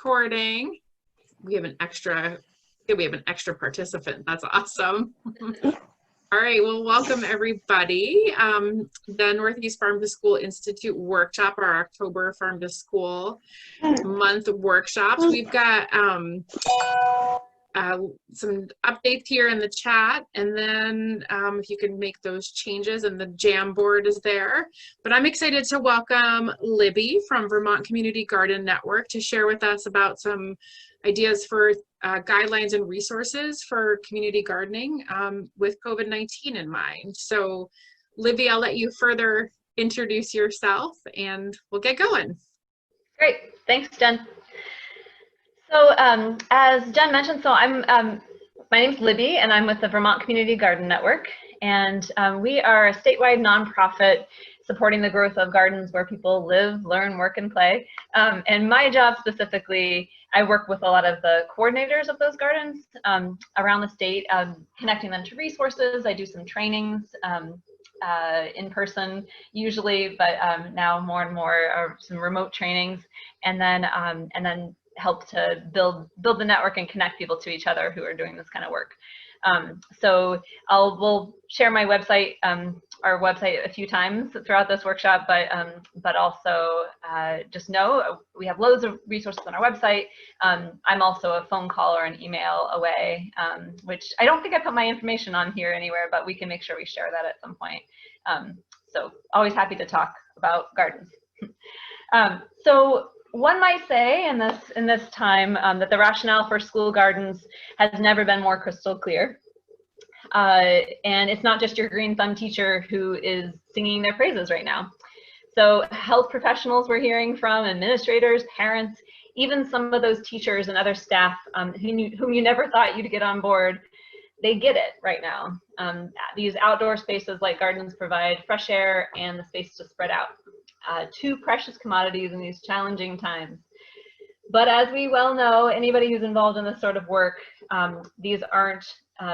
recording. We have an extra participant. That's awesome. All right, well, welcome everybody. The Northeast Farm to School Institute workshop, our October Farm to School month workshops. We've got some updates here in the chat, and then if you can make those changes, and the Jamboard is there. But I'm excited to welcome Libby from Vermont Community Garden Network to share with us about some ideas for guidelines and resources for community gardening with COVID-19 in mind. So Libby, I'll let you further introduce yourself and we'll get going. Great, thanks Jen. So as Jen mentioned, my name's Libby and I'm with the Vermont Community Garden Network, and we are a statewide nonprofit supporting the growth of gardens where people live, learn, work, and play. And my job specifically, I work with a lot of the coordinators of those gardens around the state, connecting them to resources. I do some trainings in person usually, but now more and more are some remote trainings, and then help to build the network and connect people to each other who are doing this kind of work. So we'll share my website, our website a few times throughout this workshop, but also just know we have loads of resources on our website. I'm also a phone call or an email away, which I don't think I put my information on here anywhere, but we can make sure we share that at some point. So always happy to talk about gardens. So one might say in this time that the rationale for school gardens has never been more crystal clear. And it's not just your green thumb teacher who is singing their praises right now. So health professionals we're hearing from, administrators, parents, even some of those teachers and other staff whom you never thought you'd get on board, they get it right now. These outdoor spaces like gardens provide fresh air and the space to spread out. Two precious commodities in these challenging times. But as we well know, anybody who's involved in this sort of work, these aren't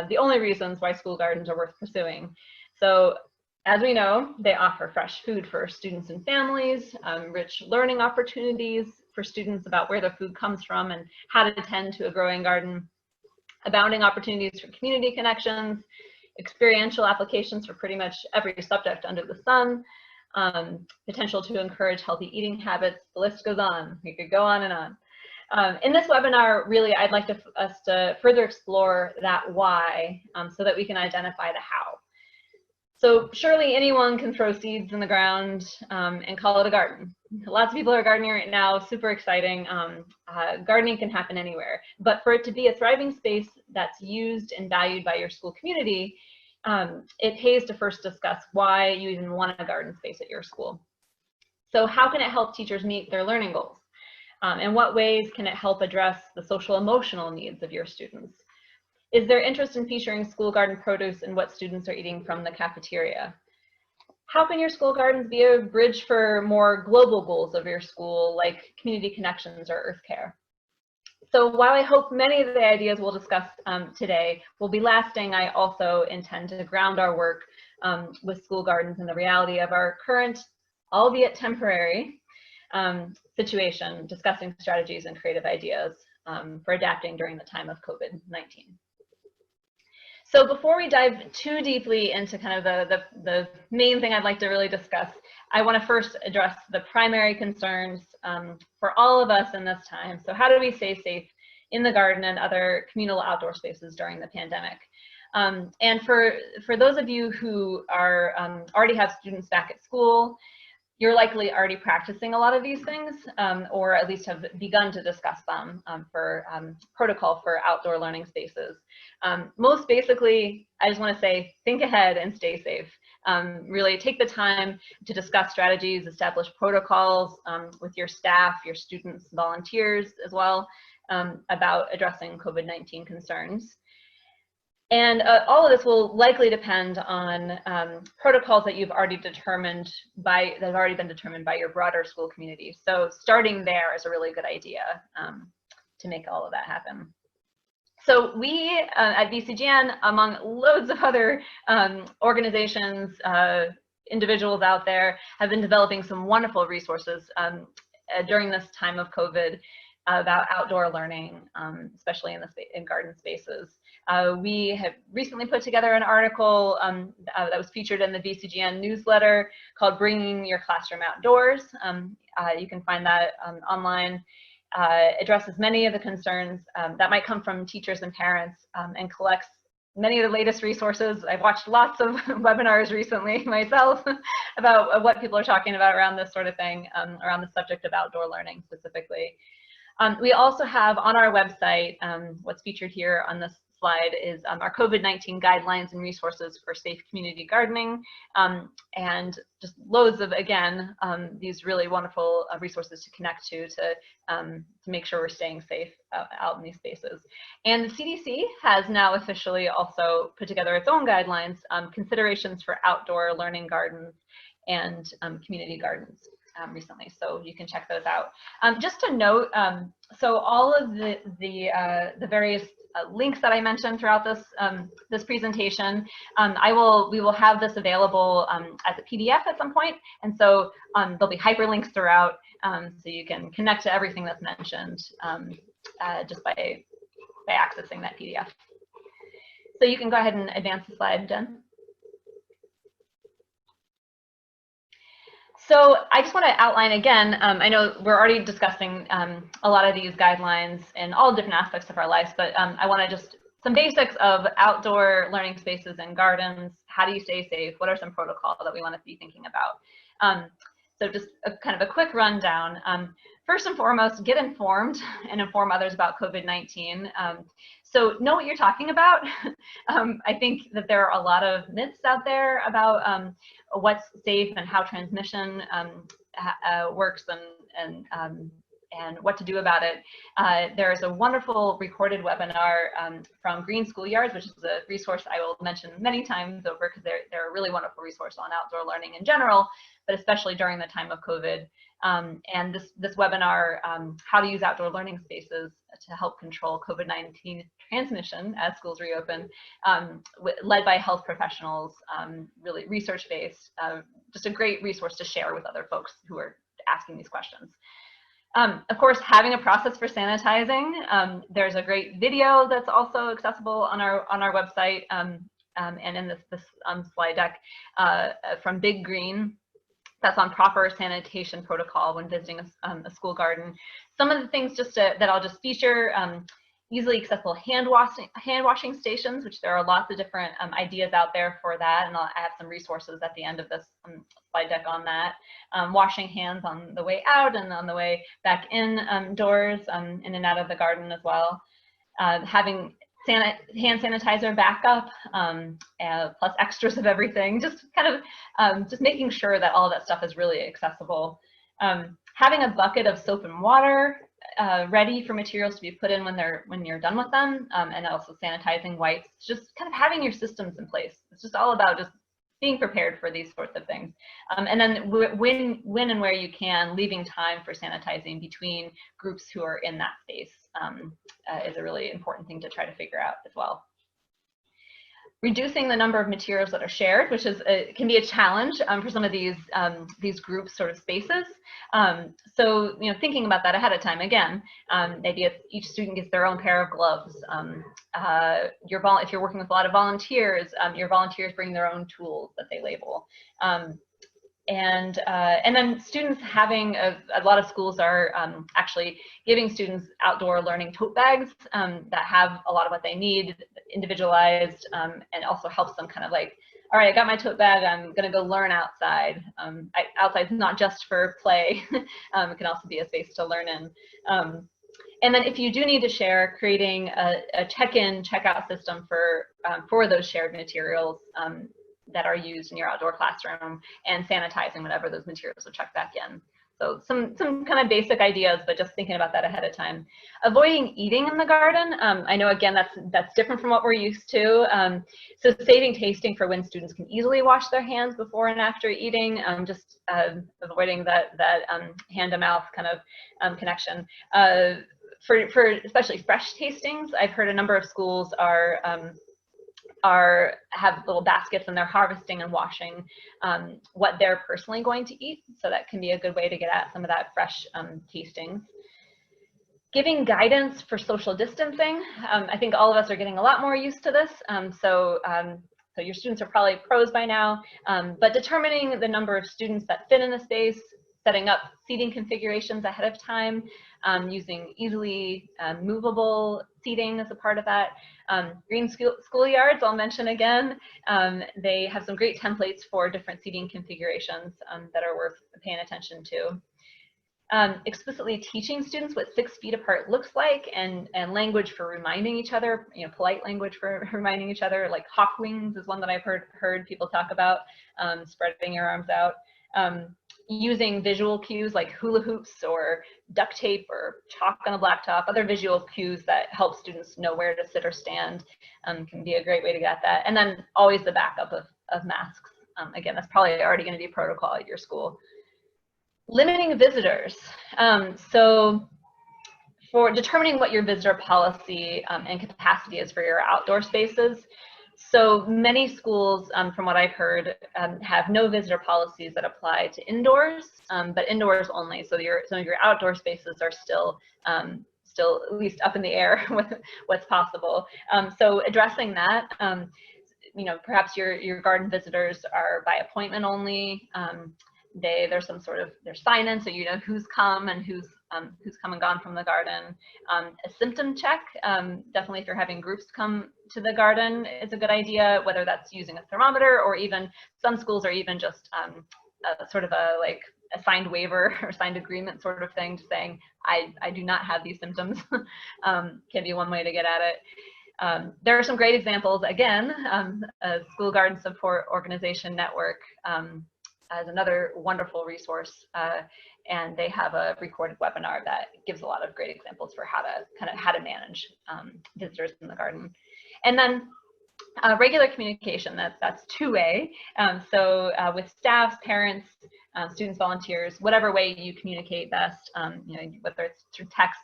the only reasons why school gardens are worth pursuing. So as we know, they offer fresh food for students and families, rich learning opportunities for students about where their food comes from and how to tend to a growing garden, abounding opportunities for community connections, experiential applications for pretty much every subject under the sun, potential to encourage healthy eating habits. The list goes on. We could go on and on. In this webinar, really, I'd like us to further explore that why so that we can identify the how. So surely anyone can throw seeds in the ground and call it a garden. Lots of people are gardening right now, super exciting. Gardening can happen anywhere, but for it to be a thriving space that's used and valued by your school community, it pays to first discuss why you even want a garden space at your school. So how can it help teachers meet their learning goals? In what ways can it help address the social emotional needs of your students? Is there interest in featuring school garden produce and what students are eating from the cafeteria? How can your school gardens be a bridge for more global goals of your school, like community connections or earth care? So while I hope many of the ideas we'll discuss today will be lasting, I also intend to ground our work with school gardens in the reality of our current, albeit temporary, situation, discussing strategies and creative ideas for adapting during the time of COVID-19. So before we dive too deeply into kind of the main thing I'd like to really discuss, I want to first address the primary concerns for all of us in this time. So how do we stay safe in the garden and other communal outdoor spaces during the pandemic? And for those of you who are already have students back at school, you're likely already practicing a lot of these things, or at least have begun to discuss them for protocol for outdoor learning spaces. Most basically, I just want to say, think ahead and stay safe. Really take the time to discuss strategies, establish protocols with your staff, your students, volunteers as well, about addressing COVID-19 concerns. And all of this will likely depend on protocols that you've already determined that have already been determined by your broader school community. So starting there is a really good idea to make all of that happen. So we at VCGN, among loads of other organizations, individuals out there, have been developing some wonderful resources during this time of COVID about outdoor learning, especially in garden spaces. We have recently put together an article that was featured in the VCGN newsletter called Bringing Your Classroom Outdoors. You can find that online. Addresses many of the concerns that might come from teachers and parents, and collects many of the latest resources. I've watched lots of webinars recently myself about what people are talking about around this sort of thing, around the subject of outdoor learning specifically. We also have on our website, what's featured here on this slide is our COVID-19 guidelines and resources for safe community gardening, and just loads of, again, these really wonderful resources to connect to make sure we're staying safe out in these spaces. And the CDC has now officially also put together its own guidelines, considerations for outdoor learning gardens and community gardens. Recently, so you can check those out. Just to note, so all of the various links that I mentioned throughout this this presentation, we will have this available as a PDF at some point, and so there'll be hyperlinks throughout, so you can connect to everything that's mentioned just by accessing that PDF. So you can go ahead and advance the slide, Jen. So I just want to outline again, I know we're already discussing a lot of these guidelines in all different aspects of our lives, but I want to just some basics of outdoor learning spaces and gardens. How do you stay safe? What are some protocols that we want to be thinking about? So just kind of a quick rundown. First and foremost, get informed and inform others about COVID-19. So know what you're talking about. I think that there are a lot of myths out there about what's safe and how transmission works and what to do about it. There is a wonderful recorded webinar from Green Schoolyards, which is a resource I will mention many times over because they're a really wonderful resource on outdoor learning in general, but especially during the time of COVID. And this webinar, how to use outdoor learning spaces to help control COVID-19 transmission as schools reopen, led by health professionals, really research-based, just a great resource to share with other folks who are asking these questions. Of course, having a process for sanitizing. There's a great video that's also accessible on our website and in this slide deck from Big Green. That's on proper sanitation protocol when visiting a school garden. Some of the things that I'll just feature, easily accessible hand washing stations, which there are lots of different ideas out there for that, and I have some resources at the end of this slide deck on that. Washing hands on the way out and on the way back in doors, in and out of the garden as well. Having hand sanitizer backup, plus extras of everything, just kind of just making sure that all of that stuff is really accessible. Having a bucket of soap and water ready for materials to be put in when you're done with them, and also sanitizing wipes, just kind of having your systems in place. It's just all about just being prepared for these sorts of things. And then when and where you can, leaving time for sanitizing between groups who are in that space is a really important thing to try to figure out as well. Reducing the number of materials that are shared, which is can be a challenge for some of these group sort of spaces. So thinking about that ahead of time. Again, the idea is each student gets their own pair of gloves. If you're working with a lot of volunteers, your volunteers bring their own tools that they label. And then students having a lot of schools are actually giving students outdoor learning tote bags that have a lot of what they need, individualized, and also helps them kind of like, all right, I got my tote bag, I'm gonna go learn outside. Outside's not just for play, it can also be a space to learn in. And then if you do need to share, creating a check-in, check-out system for those shared materials that are used in your outdoor classroom, and sanitizing whenever those materials are checked back in. So some kind of basic ideas, but just thinking about that ahead of time. Avoiding eating in the garden. I know, again, that's different from what we're used to. So saving tasting for when students can easily wash their hands before and after eating, just avoiding that hand to mouth kind of connection. For especially fresh tastings, I've heard a number of schools have little baskets and they're harvesting and washing what they're personally going to eat. So that can be a good way to get at some of that fresh tastings. Giving guidance for social distancing. I think all of us are getting a lot more used to this. So your students are probably pros by now, but determining the number of students that fit in a space, setting up seating configurations ahead of time, using easily movable seating as a part of that. Green schoolyards, I'll mention again. They have some great templates for different seating configurations that are worth paying attention to. Explicitly teaching students what 6 feet apart looks like, and language for reminding each other, polite language for reminding each other, like hawk wings is one that I've heard people talk about, spreading your arms out. Using visual cues like hula hoops or duct tape or chalk on a blacktop, other visual cues that help students know where to sit or stand can be a great way to get that. And then always the backup of masks. Again, that's probably already going to be protocol at your school. Limiting visitors. So for determining what your visitor policy and capacity is for your outdoor spaces. So many schools, from what I've heard, have no visitor policies that apply to indoors, but indoors only. So some of your outdoor spaces are still at least up in the air with what's possible. So addressing that, perhaps your garden visitors are by appointment only. There's some sort of, there's sign-in, so you know who's come and who's come and gone from the garden. A symptom check, definitely if you're having groups come to the garden, is a good idea, whether that's using a thermometer or even some schools are even just sort of a signed waiver or signed agreement sort of thing, saying I do not have these symptoms. Can be one way to get at it. There are some great examples. Again, a School Garden Support Organization Network as another wonderful resource, and they have a recorded webinar that gives a lot of great examples for how to manage visitors in the garden. And then regular communication, that's two-way. So with staff, parents, students, volunteers, whatever way you communicate best, whether it's through texts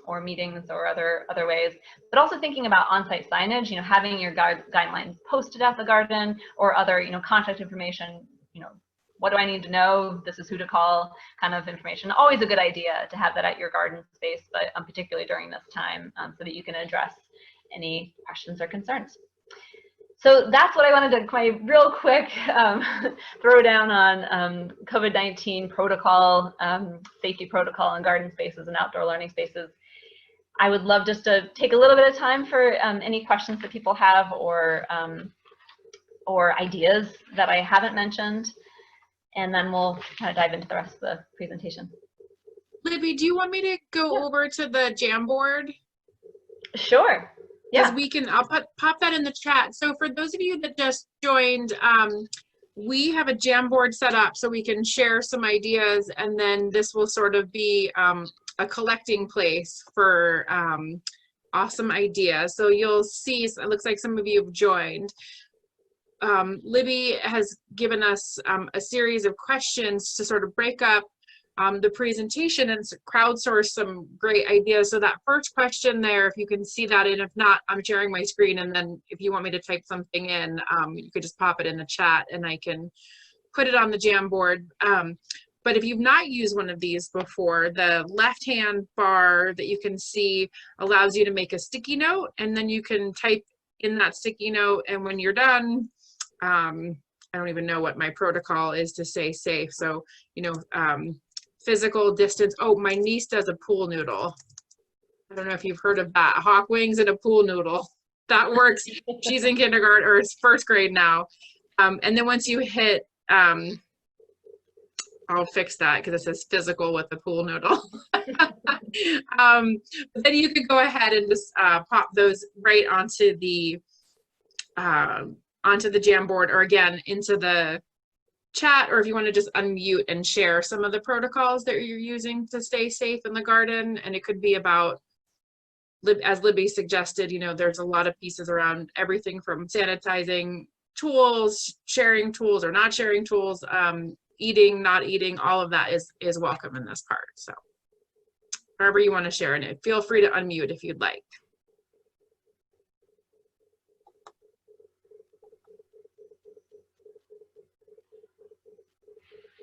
or meetings or other ways, but also thinking about on-site signage, having your guidelines posted at the garden or other, contact information, what do I need to know? This is who to call kind of information. Always a good idea to have that at your garden space, but particularly during this time so that you can address any questions or concerns. So that's what I wanted to my real quick throw down on COVID-19 protocol, safety protocol in garden spaces and outdoor learning spaces. I would love just to take a little bit of time for any questions that people have or ideas that I haven't mentioned, and then we'll kind of dive into the rest of the presentation. Libby, do you want me to go over to the Jamboard? Sure. Because Yeah. I'll pop that in the chat. So for those of you that just joined, we have a Jamboard set up so we can share some ideas, and then this will sort of be a collecting place for awesome ideas. So you'll see, it looks like some of you have joined. Libby has given us a series of questions to sort of break up the presentation and crowdsource some great ideas. So that first question there, if you can see that, and if not, I'm sharing my screen, and then if you want me to type something in, you could just pop it in the chat and I can put it on the Jamboard. But if you've not used one of these before, the left-hand bar that you can see allows you to make a sticky note, and then you can type in that sticky note, and when you're done, I don't even know what my protocol is to stay safe. So, physical distance. Oh, my niece does a pool noodle. I don't know if you've heard of that. Hawk wings and a pool noodle. That works. She's in kindergarten or first grade now. And then once you hit, I'll fix that because it says physical with the pool noodle. Then you could go ahead and just pop those right onto the Jamboard, or again into the chat, or if you want to just unmute and share some of the protocols that you're using to stay safe in the garden. And it could be about, as Libby suggested, there's a lot of pieces around everything from sanitizing tools, sharing tools or not sharing tools, eating, not eating, all of that is welcome in this part. So however you want to share in it, feel free to unmute if you'd like.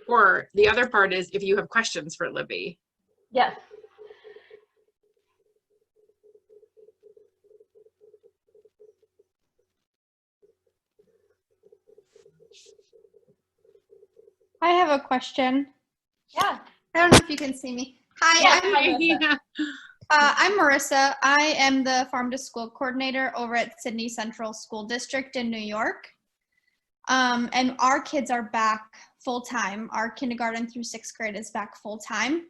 Or the other part is if you have questions for Libby. Yes. I have a question. Yeah. I don't know if you can see me. Hi, Yeah, I'm hi, Marissa. Marissa. I'm Marissa. I am the Farm to School coordinator over at Sydney Central School District in New York. And our kids are back full time. Our kindergarten through 6th grade is back full time.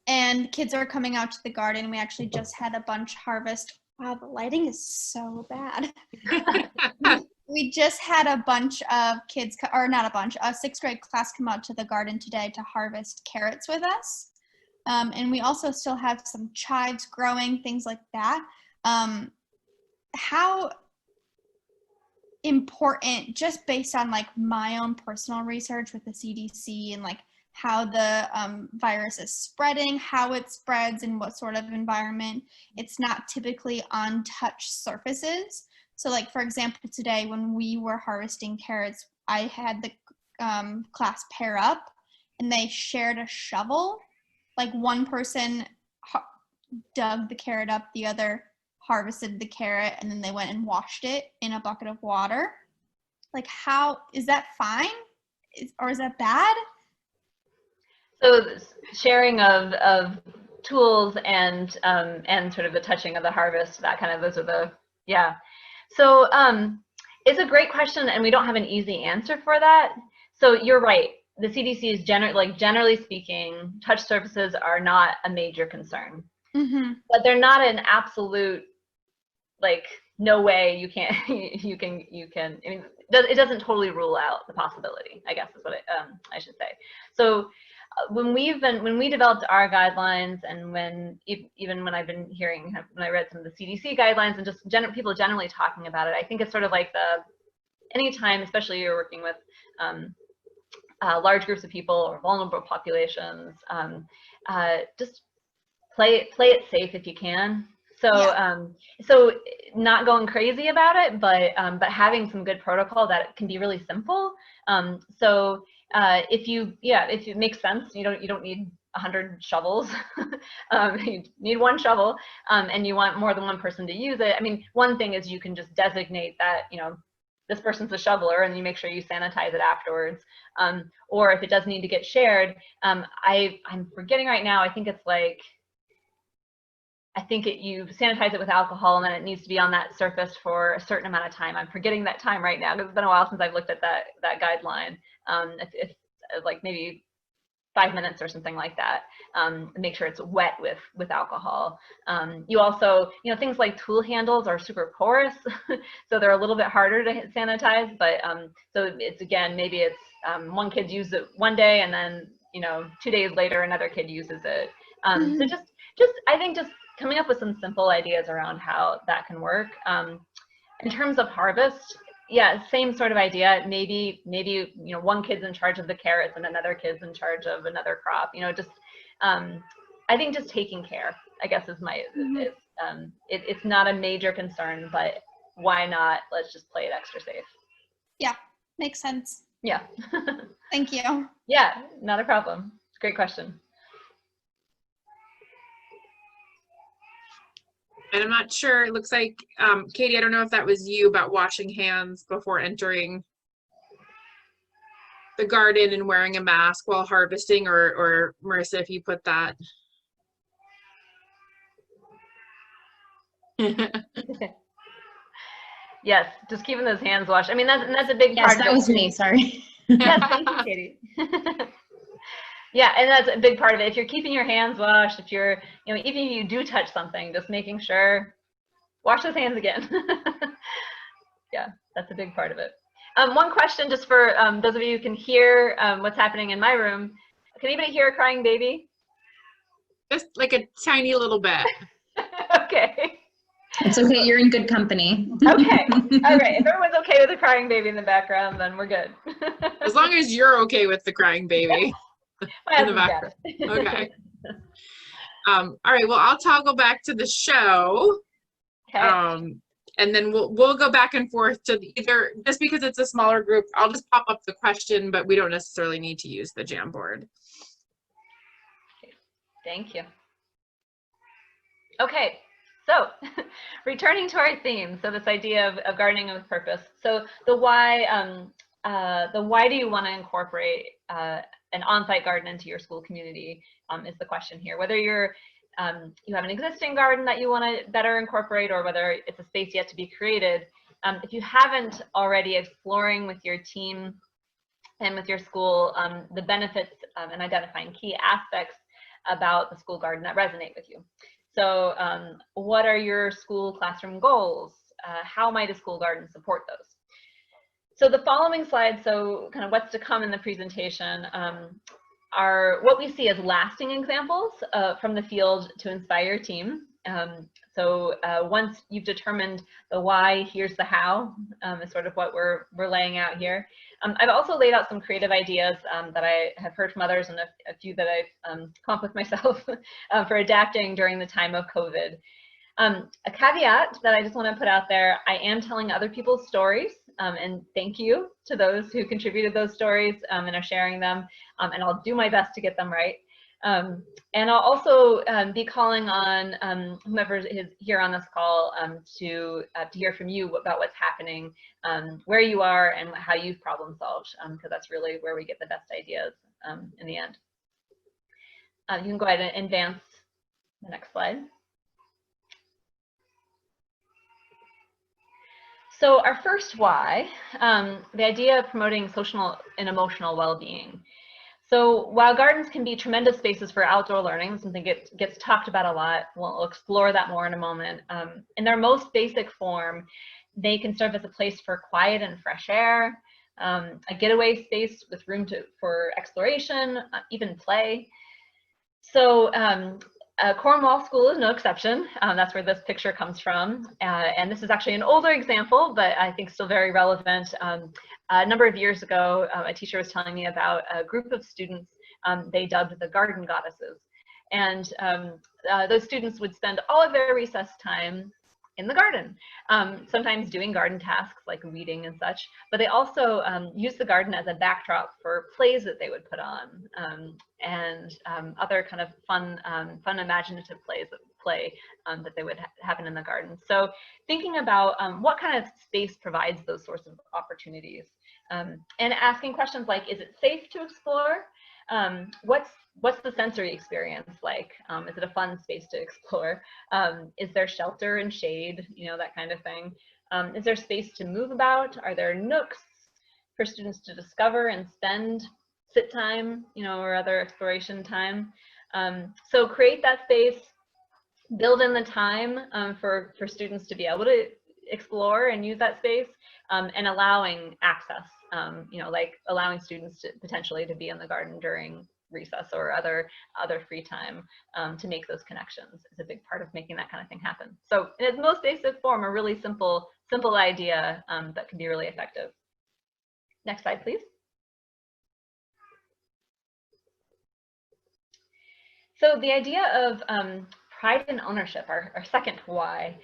And kids are coming out to the garden. We actually just had a bunch harvest. Wow, the lighting is so bad. We just had a bunch of kids, or not a bunch, a 6th grade class come out to the garden today to harvest carrots with us. And we also still have some chives growing, things like that. How important, just based on like my own personal research with the CDC and like how the virus is spreading, how it spreads, and what sort of environment, it's not typically on touch surfaces. So like, for example, today when we were harvesting carrots, I had the class pair up and they shared a shovel. Like one person dug the carrot up, the other harvested the carrot, and then they went and washed it in a bucket of water. Like, how is that fine? Or is that bad? So sharing of tools and sort of the touching of the harvest, that kind of, those are the, yeah. So it's a great question, and we don't have an easy answer for that. So you're right. The CDC is generally speaking, touch surfaces are not a major concern, but they're not an absolute, like, no way you can't, you can, I mean, it doesn't totally rule out the possibility, I guess is what I should say. So when we developed our guidelines, and even when I've been hearing, when I read some of the CDC guidelines and just people generally talking about it, I think it's sort of like anytime, especially you're working with large groups of people or vulnerable populations, just play it safe if you can. So yeah. So not going crazy about it, but having some good protocol that can be really simple. So if it makes sense, you don't need 100 shovels. You need one shovel, and you want more than one person to use it. I mean, one thing is you can just designate that, this person's a shoveler, and you make sure you sanitize it afterwards. Or if it does need to get shared, I'm forgetting right now, I think it's like, you sanitize it with alcohol, and then it needs to be on that surface for a certain amount of time. I'm forgetting that time right now because it's been a while since I've looked at that guideline. It's like maybe 5 minutes or something like that. Make sure it's wet with alcohol. You also, things like tool handles are super porous, so they're a little bit harder to sanitize. But so it's, again, maybe it's one kid used it one day, and then 2 days later another kid uses it. So just I think just coming up with some simple ideas around how that can work. In terms of harvest, yeah, same sort of idea. Maybe one kid's in charge of the carrots and another kid's in charge of another crop. Just I think just taking care, I guess, is my it's not a major concern, but why not? Let's just play it extra safe. Yeah, makes sense. Yeah. Thank you. Yeah, not a problem. It's a great question. And I'm not sure, it looks like, Katie, I don't know if that was you about washing hands before entering the garden and wearing a mask while harvesting, or Marissa, if you put that. Yes, just keeping those hands washed. I mean, that's a big part. Yes, that was me, sorry. Yes, thank you, Katie. Yeah, and that's a big part of it. If you're keeping your hands washed, if you're, even if you do touch something, just making sure, wash those hands again. Yeah, that's a big part of it. One question, just for those of you who can hear what's happening in my room. Can anybody hear a crying baby? Just like a tiny little bit. Okay. It's okay, you're in good company. Okay, all right. If everyone's okay with the crying baby in the background, then we're good. As long as you're okay with the crying baby in the background. Okay. All right, well, I'll toggle back to the show. Okay. And then we'll go back and forth to either, just because it's a smaller group, I'll just pop up the question, but we don't necessarily need to use the Jamboard. Thank you. Okay, so returning to our theme, so this idea of gardening with purpose. So the why do you want to incorporate an on-site garden into your school community is the question here. Whether you have an existing garden that you want to better incorporate, or whether it's a space yet to be created, if you haven't already exploring with your team and with your school the benefits and identifying key aspects about the school garden that resonate with you. So what are your school classroom goals? How might a school garden support those? So the following slides, so kind of what's to come in the presentation, are what we see as lasting examples from the field to inspire your team. So once you've determined the why, here's the how, is sort of what we're laying out here. I've also laid out some creative ideas that I have heard from others, and a few that I've come up with myself for adapting during the time of COVID. A caveat that I just want to put out there, I am telling other people's stories, and thank you to those who contributed those stories and are sharing them, and I'll do my best to get them right. And I'll also be calling on whomever is here on this call to hear from you about what's happening, where you are, and how you've problem solved, because that's really where we get the best ideas in the end. You can go ahead and advance the next slide. So our first why, the idea of promoting social and emotional well-being. So while gardens can be tremendous spaces for outdoor learning, something gets talked about a lot, we'll explore that more in a moment. In their most basic form, they can serve as a place for quiet and fresh air, a getaway space with room for exploration, even play. So Cornwall School is no exception. That's where this picture comes from. And this is actually an older example, but I think still very relevant. A number of years ago, a teacher was telling me about a group of students they dubbed the garden goddesses. And those students would spend all of their recess time in the garden, sometimes doing garden tasks like weeding and such, but they also used the garden as a backdrop for plays that they would put on, and other kind of fun imaginative plays that they would happen in the garden. So thinking about what kind of space provides those sorts of opportunities, and asking questions like, is it safe to explore? What's the sensory experience like? Is it a fun space to explore? Is there shelter and shade, that kind of thing? Is there space to move about? Are there nooks for students to discover and spend sit time, or other exploration time? So create that space, build in the time for students to be able to explore and use that space, and allowing access, like allowing students to potentially to be in the garden during recess or other free time, to make those connections is a big part of making that kind of thing happen. So in its most basic form, a really simple idea that can be really effective. Next slide, please. So the idea of pride and ownership, our second why.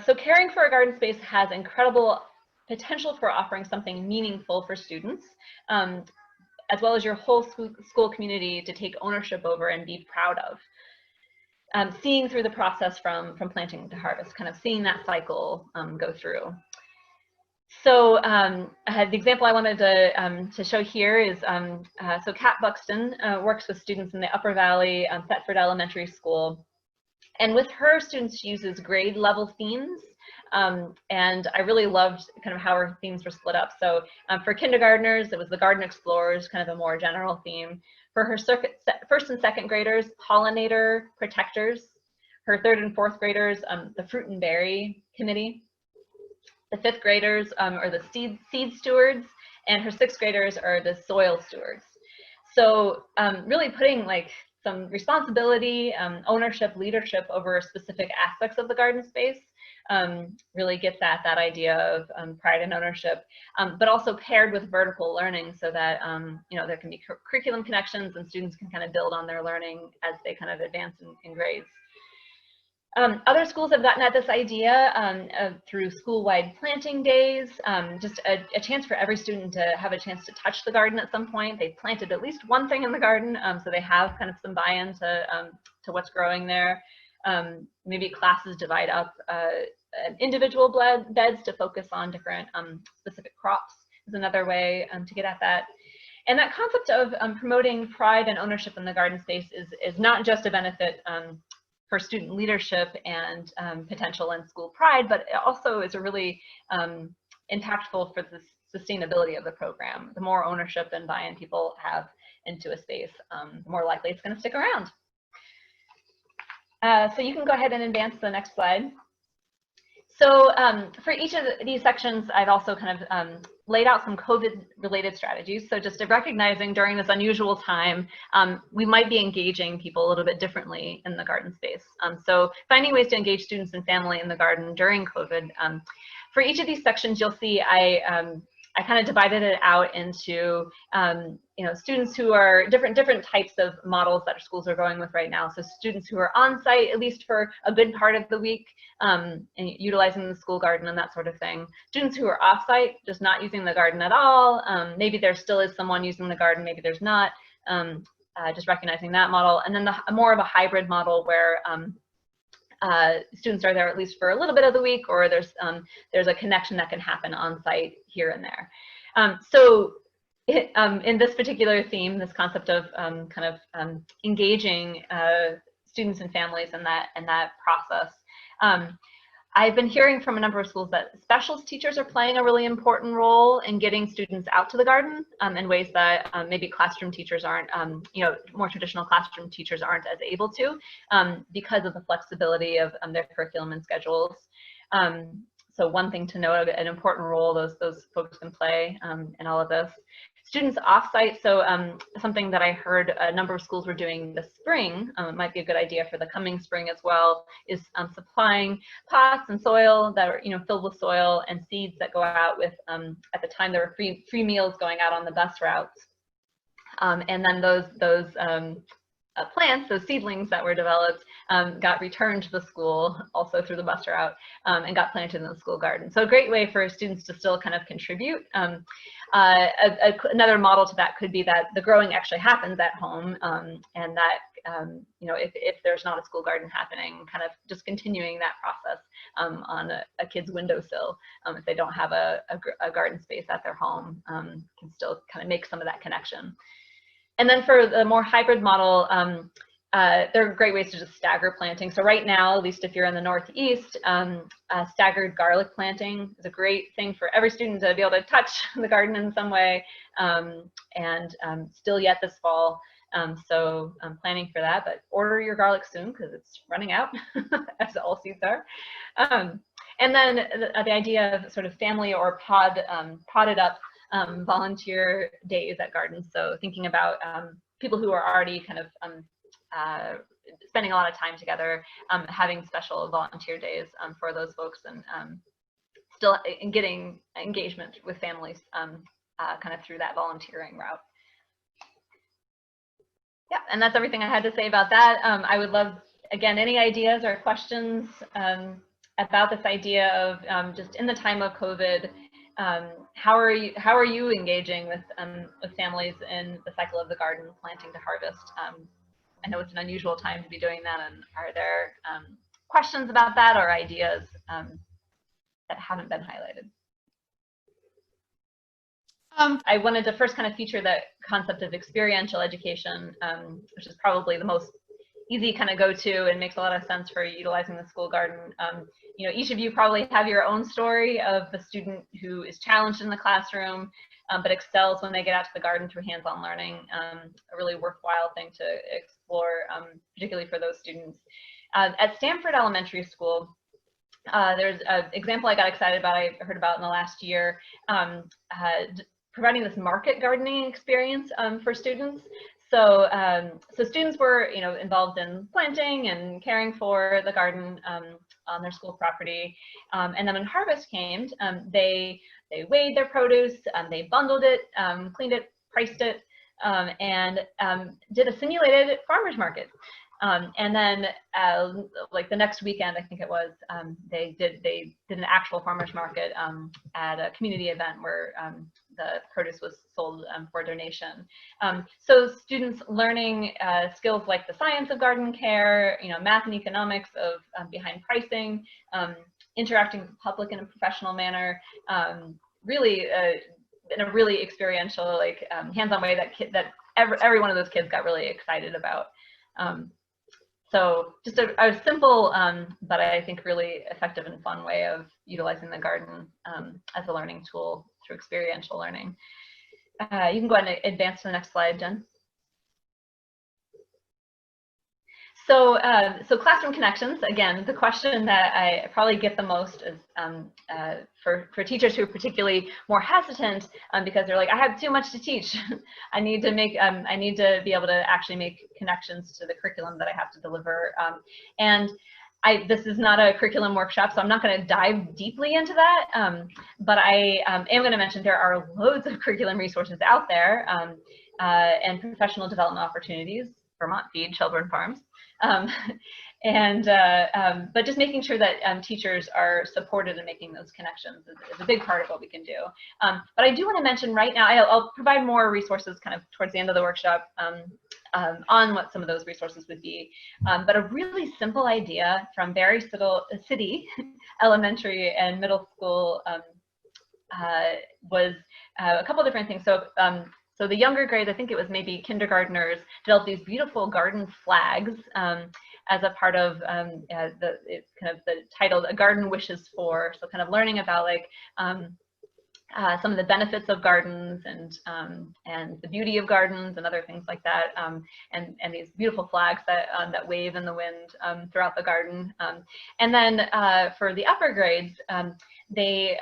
So caring for a garden space has incredible potential for offering something meaningful for students, as well as your whole school community to take ownership over and be proud of. Seeing through the process from planting to harvest, kind of seeing that cycle go through. So the example I wanted to show here is, so Kat Buxton works with students in the Upper Valley Thetford Elementary School. And with her students, she uses grade level themes. And I really loved kind of how her themes were split up. So for kindergartners, it was the Garden Explorers, kind of a more general theme. For her first and second graders, Pollinator Protectors. Her third and fourth graders, the Fruit and Berry Committee. The fifth graders are the seed stewards, and her sixth graders are the soil stewards. So really putting like some responsibility, ownership, leadership over specific aspects of the garden space really gets at that idea of pride and ownership, but also paired with vertical learning so that there can be curriculum connections and students can kind of build on their learning as they kind of advance in grades. Other schools have gotten at this idea through school-wide planting days, just a chance for every student to have a chance to touch the garden at some point. They've planted at least one thing in the garden, so they have kind of some buy-in to what's growing there. Maybe classes divide up individual beds to focus on different specific crops is another way to get at that. And that concept of promoting pride and ownership in the garden space is not just a benefit for student leadership and potential and school pride, but it also is a really impactful for the sustainability of the program. The more ownership and buy-in people have into a space, the more likely it's going to stick around. So you can go ahead and advance to the next slide. So for each of these sections, I've also kind of laid out some COVID-related strategies. So just recognizing during this unusual time, we might be engaging people a little bit differently in the garden space. So finding ways to engage students and family in the garden during COVID. For each of these sections, you'll see I kind of divided it out into students who are different types of models that our schools are going with right now. So students who are on site at least for a good part of the week and utilizing the school garden and that sort of thing. Students who are off site, just not using the garden at all. Maybe there still is someone using the garden, maybe there's not. Just recognizing that model, and then more of a hybrid model where students are there at least for a little bit of the week, or there's a connection that can happen on site here and there. In this particular theme, this concept of engaging students and families in that process, I've been hearing from a number of schools that specialist teachers are playing a really important role in getting students out to the garden in ways that maybe classroom teachers aren't, more traditional classroom teachers aren't as able to because of the flexibility of their curriculum and schedules. So one thing to note, an important role those folks can play in all of this. Students off-site, so something that I heard a number of schools were doing this spring, it might be a good idea for the coming spring as well, is supplying pots and soil that are filled with soil and seeds that go out with, at the time there were free meals going out on the bus routes. And then those plants, those seedlings that were developed, got returned to the school also through the bus route and got planted in the school garden. So a great way for students to still kind of contribute. Another model to that could be that the growing actually happens at home, and that if there's not a school garden happening, kind of just continuing that process on a kid's windowsill, if they don't have a garden space at their home, can still kind of make some of that connection. And then for the more hybrid model, there are great ways to just stagger planting. So right now, at least if you're in the Northeast, staggered garlic planting is a great thing for every student to be able to touch the garden in some way, and still yet this fall. So I'm planning for that, but order your garlic soon because it's running out, as all seeds are. And then the idea of sort of family or podded up volunteer days at gardens. So thinking about people who are already kind of spending a lot of time together, having special volunteer days for those folks, and still getting engagement with families kind of through that volunteering route. Yeah, and that's everything I had to say about that. I would love, again, any ideas or questions about this idea of just in the time of COVID, how are you engaging with families in the cycle of the garden, planting to harvest? I know it's an unusual time to be doing that, and are there questions about that or ideas that haven't been highlighted? I wanted to first kind of feature the concept of experiential education, which is probably the most easy kind of go-to and makes a lot of sense for utilizing the school garden. Each of you probably have your own story of the student who is challenged in the classroom, but excels when they get out to the garden through hands-on learning. A really worthwhile thing to explore, particularly for those students. At Stanford Elementary School, there's an example I got excited about, I heard about in the last year, providing this market gardening experience for students. So, so students were, involved in planting and caring for the garden on their school property. And then when harvest came, they weighed their produce, they bundled it, cleaned it, priced it, and did a simulated farmer's market. And then like the next weekend, I think it was, they did an actual farmer's market at a community event where the produce was sold for donation. So students learning skills like the science of garden care, math and economics of behind pricing, interacting with the public in a professional manner, really in a really experiential, like hands-on way that every one of those kids got really excited about. So just a simple, but I think really effective and fun way of utilizing the garden as a learning tool through experiential learning. You can go ahead and advance to the next slide, Jen. So, so classroom connections, again, the question that I probably get the most is for teachers who are particularly more hesitant because they're like, I have too much to teach. I need to be able to actually make connections to the curriculum that I have to deliver. And this is not a curriculum workshop, so I'm not going to dive deeply into that. But I am going to mention there are loads of curriculum resources out there and professional development opportunities. Vermont Feed, Shelburne Farms. But just making sure that teachers are supported in making those connections is a big part of what we can do. But I do want to mention right now, I'll provide more resources kind of towards the end of the workshop on what some of those resources would be. But a really simple idea from Barry City Elementary and Middle School was a couple different things. So the younger grades, I think it was maybe kindergartners, developed these beautiful garden flags as a part of the title, "A Garden Wishes For." So kind of learning about like some of the benefits of gardens and the beauty of gardens and other things like that, and these beautiful flags that wave in the wind throughout the garden. And then for the upper grades, they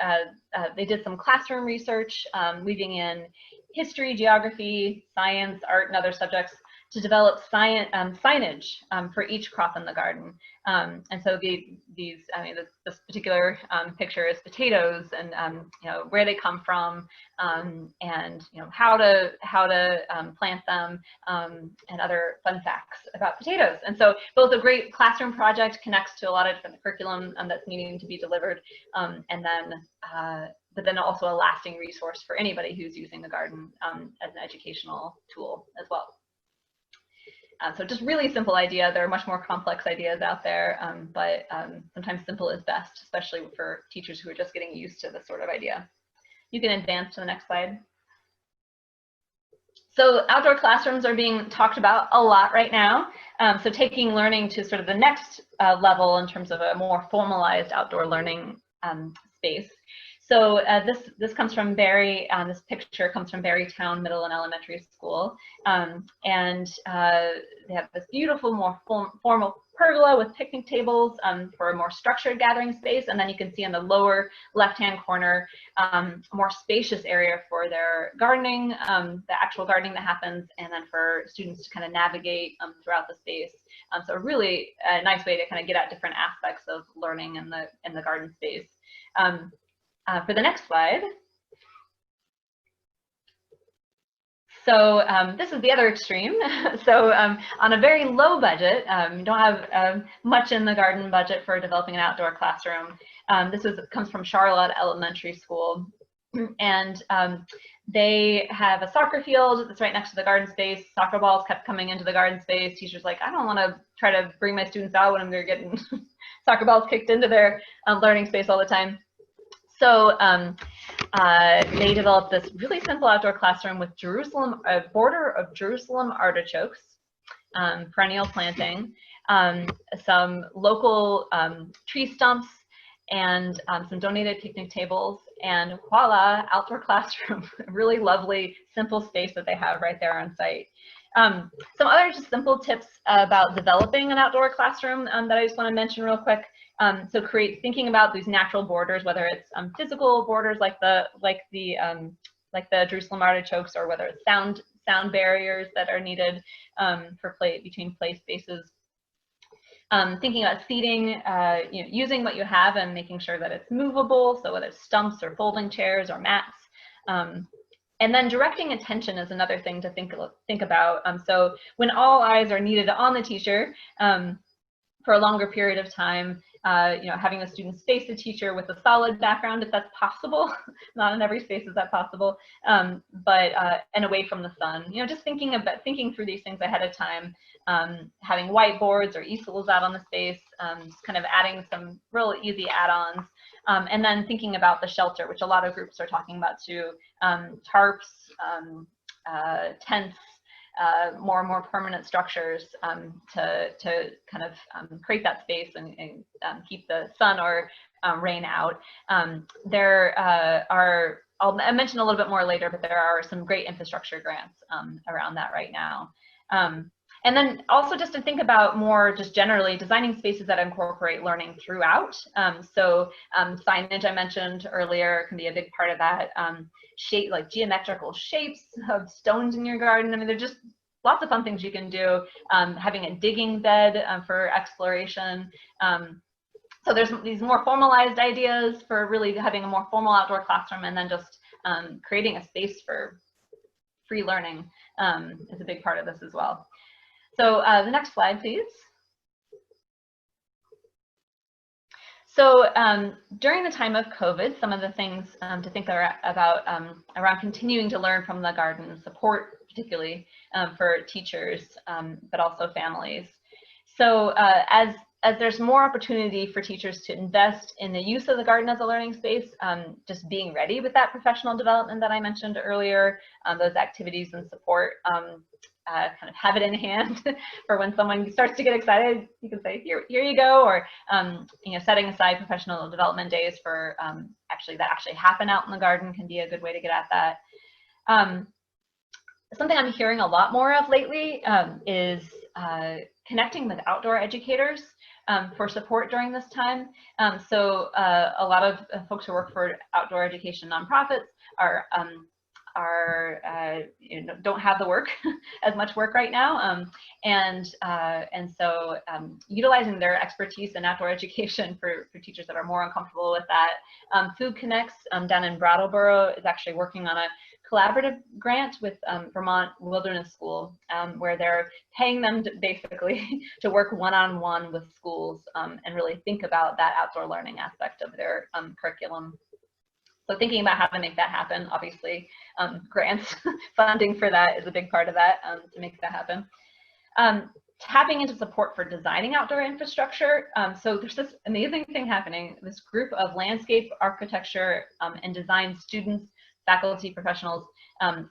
did some classroom research, weaving in history, geography, science, art, and other subjects to develop signage for each crop in the garden. And so this particular picture is potatoes, and where they come from, and how to plant them, and other fun facts about potatoes. And so both a great classroom project connects to a lot of different curriculum that's needing to be delivered, but then also a lasting resource for anybody who's using the garden as an educational tool as well. So just really simple idea. There are much more complex ideas out there, but sometimes simple is best, especially for teachers who are just getting used to this sort of idea. You can advance to the next slide. So outdoor classrooms are being talked about a lot right now. So taking learning to sort of the next level in terms of a more formalized outdoor learning space. So this comes from Barry, this picture comes from Barrytown Middle and Elementary School. And they have this beautiful, more formal pergola with picnic tables for a more structured gathering space. And then you can see in the lower left-hand corner, a more spacious area for their gardening, the actual gardening that happens, and then for students to kind of navigate throughout the space. So really a nice way to kind of get at different aspects of learning in the garden space. For the next slide. So this is the other extreme. So on a very low budget, you don't have much in the garden budget for developing an outdoor classroom. This comes from Charlotte Elementary School. And they have a soccer field that's right next to the garden space. Soccer balls kept coming into the garden space. Teachers like, I don't want to try to bring my students out when they're getting soccer balls kicked into their learning space all the time. So they developed this really simple outdoor classroom with a border of Jerusalem artichokes, perennial planting, some local tree stumps, and some donated picnic tables, and voila, outdoor classroom. Really lovely, simple space that they have right there on site. Some other just simple tips about developing an outdoor classroom that I just want to mention real quick. So thinking about these natural borders, whether it's physical borders like the Jerusalem artichokes, or whether it's sound barriers that are needed for between play spaces. Thinking about seating, using what you have and making sure that it's movable. So whether it's stumps or folding chairs or mats. And then directing attention is another thing to think about. So when all eyes are needed on the teacher, for a longer period of time, having the students face the teacher with a solid background if that's possible. Not in every space is that possible, and away from the sun. Just thinking through these things ahead of time, having whiteboards or easels out on the space, just kind of adding some real easy add-ons, and then thinking about the shelter, which a lot of groups are talking about too, tarps, tents, more and more permanent structures to kind of create that space and keep the sun or rain out. I'll mention a little bit more later, but there are some great infrastructure grants around that right now. And then also just to think about more just generally designing spaces that incorporate learning throughout. Signage I mentioned earlier can be a big part of that. Shape, like geometrical shapes of stones in your garden. I mean, there's just lots of fun things you can do. Having a digging bed for exploration. So there's these more formalized ideas for really having a more formal outdoor classroom, and then just creating a space for free learning is a big part of this as well. So the next slide, please. So during the time of COVID, some of the things to think about around continuing to learn from the garden, support particularly for teachers, but also families. So as there's more opportunity for teachers to invest in the use of the garden as a learning space, just being ready with that professional development that I mentioned earlier, those activities and support, kind of have it in hand for when someone starts to get excited, you can say, here you go, or setting aside professional development days for that actually happen out in the garden can be a good way to get at that. Something I'm hearing a lot more of lately is connecting with outdoor educators for support during this time. So a lot of folks who work for outdoor education nonprofits don't have the work as much work right now, and so utilizing their expertise in outdoor education for teachers that are more uncomfortable with that. Food Connects down in Brattleboro is actually working on a collaborative grant with Vermont Wilderness School, where they're paying them basically to work one-on-one with schools and really think about that outdoor learning aspect of their curriculum. So thinking about how to make that happen, obviously, grants, funding for that is a big part of that to make that happen. Tapping into support for designing outdoor infrastructure. So there's this amazing thing happening, this group of landscape architecture and design students, faculty, professionals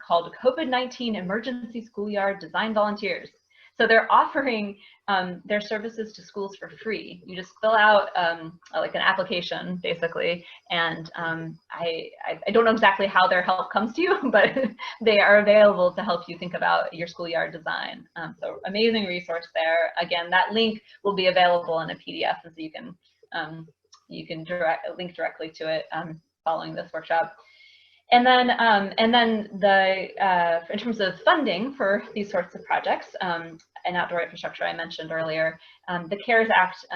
called COVID-19 Emergency Schoolyard Design Volunteers. So they're offering their services to schools for free. You just fill out like an application, basically, and I don't know exactly how their help comes to you, but they are available to help you think about your schoolyard design. So amazing resource there. Again, that link will be available in a PDF, and so you can link directly to it following this workshop. And then in terms of funding for these sorts of projects and outdoor infrastructure I mentioned earlier, the CARES Act,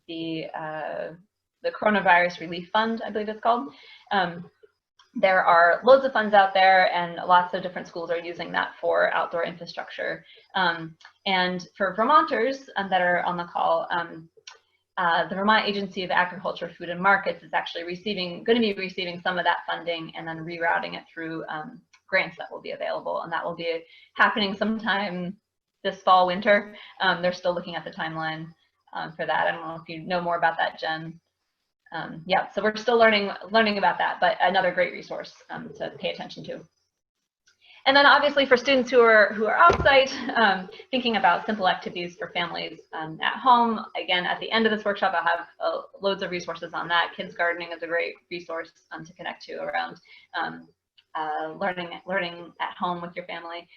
the Coronavirus Relief Fund, I believe it's called. There are loads of funds out there, and lots of different schools are using that for outdoor infrastructure. And for Vermonters that are on the call, the Vermont Agency of Agriculture, Food and Markets is actually going to be receiving some of that funding and then rerouting it through grants that will be available, and that will be happening sometime this fall, winter. They're still looking at the timeline for that. I don't know if you know more about that, Jen. Yeah, so we're still learning about that, but another great resource to pay attention to. And then obviously for students who are off-site, thinking about simple activities for families at home. Again, at the end of this workshop, I'll have loads of resources on that. Kids gardening is a great resource to connect to around learning at home with your family.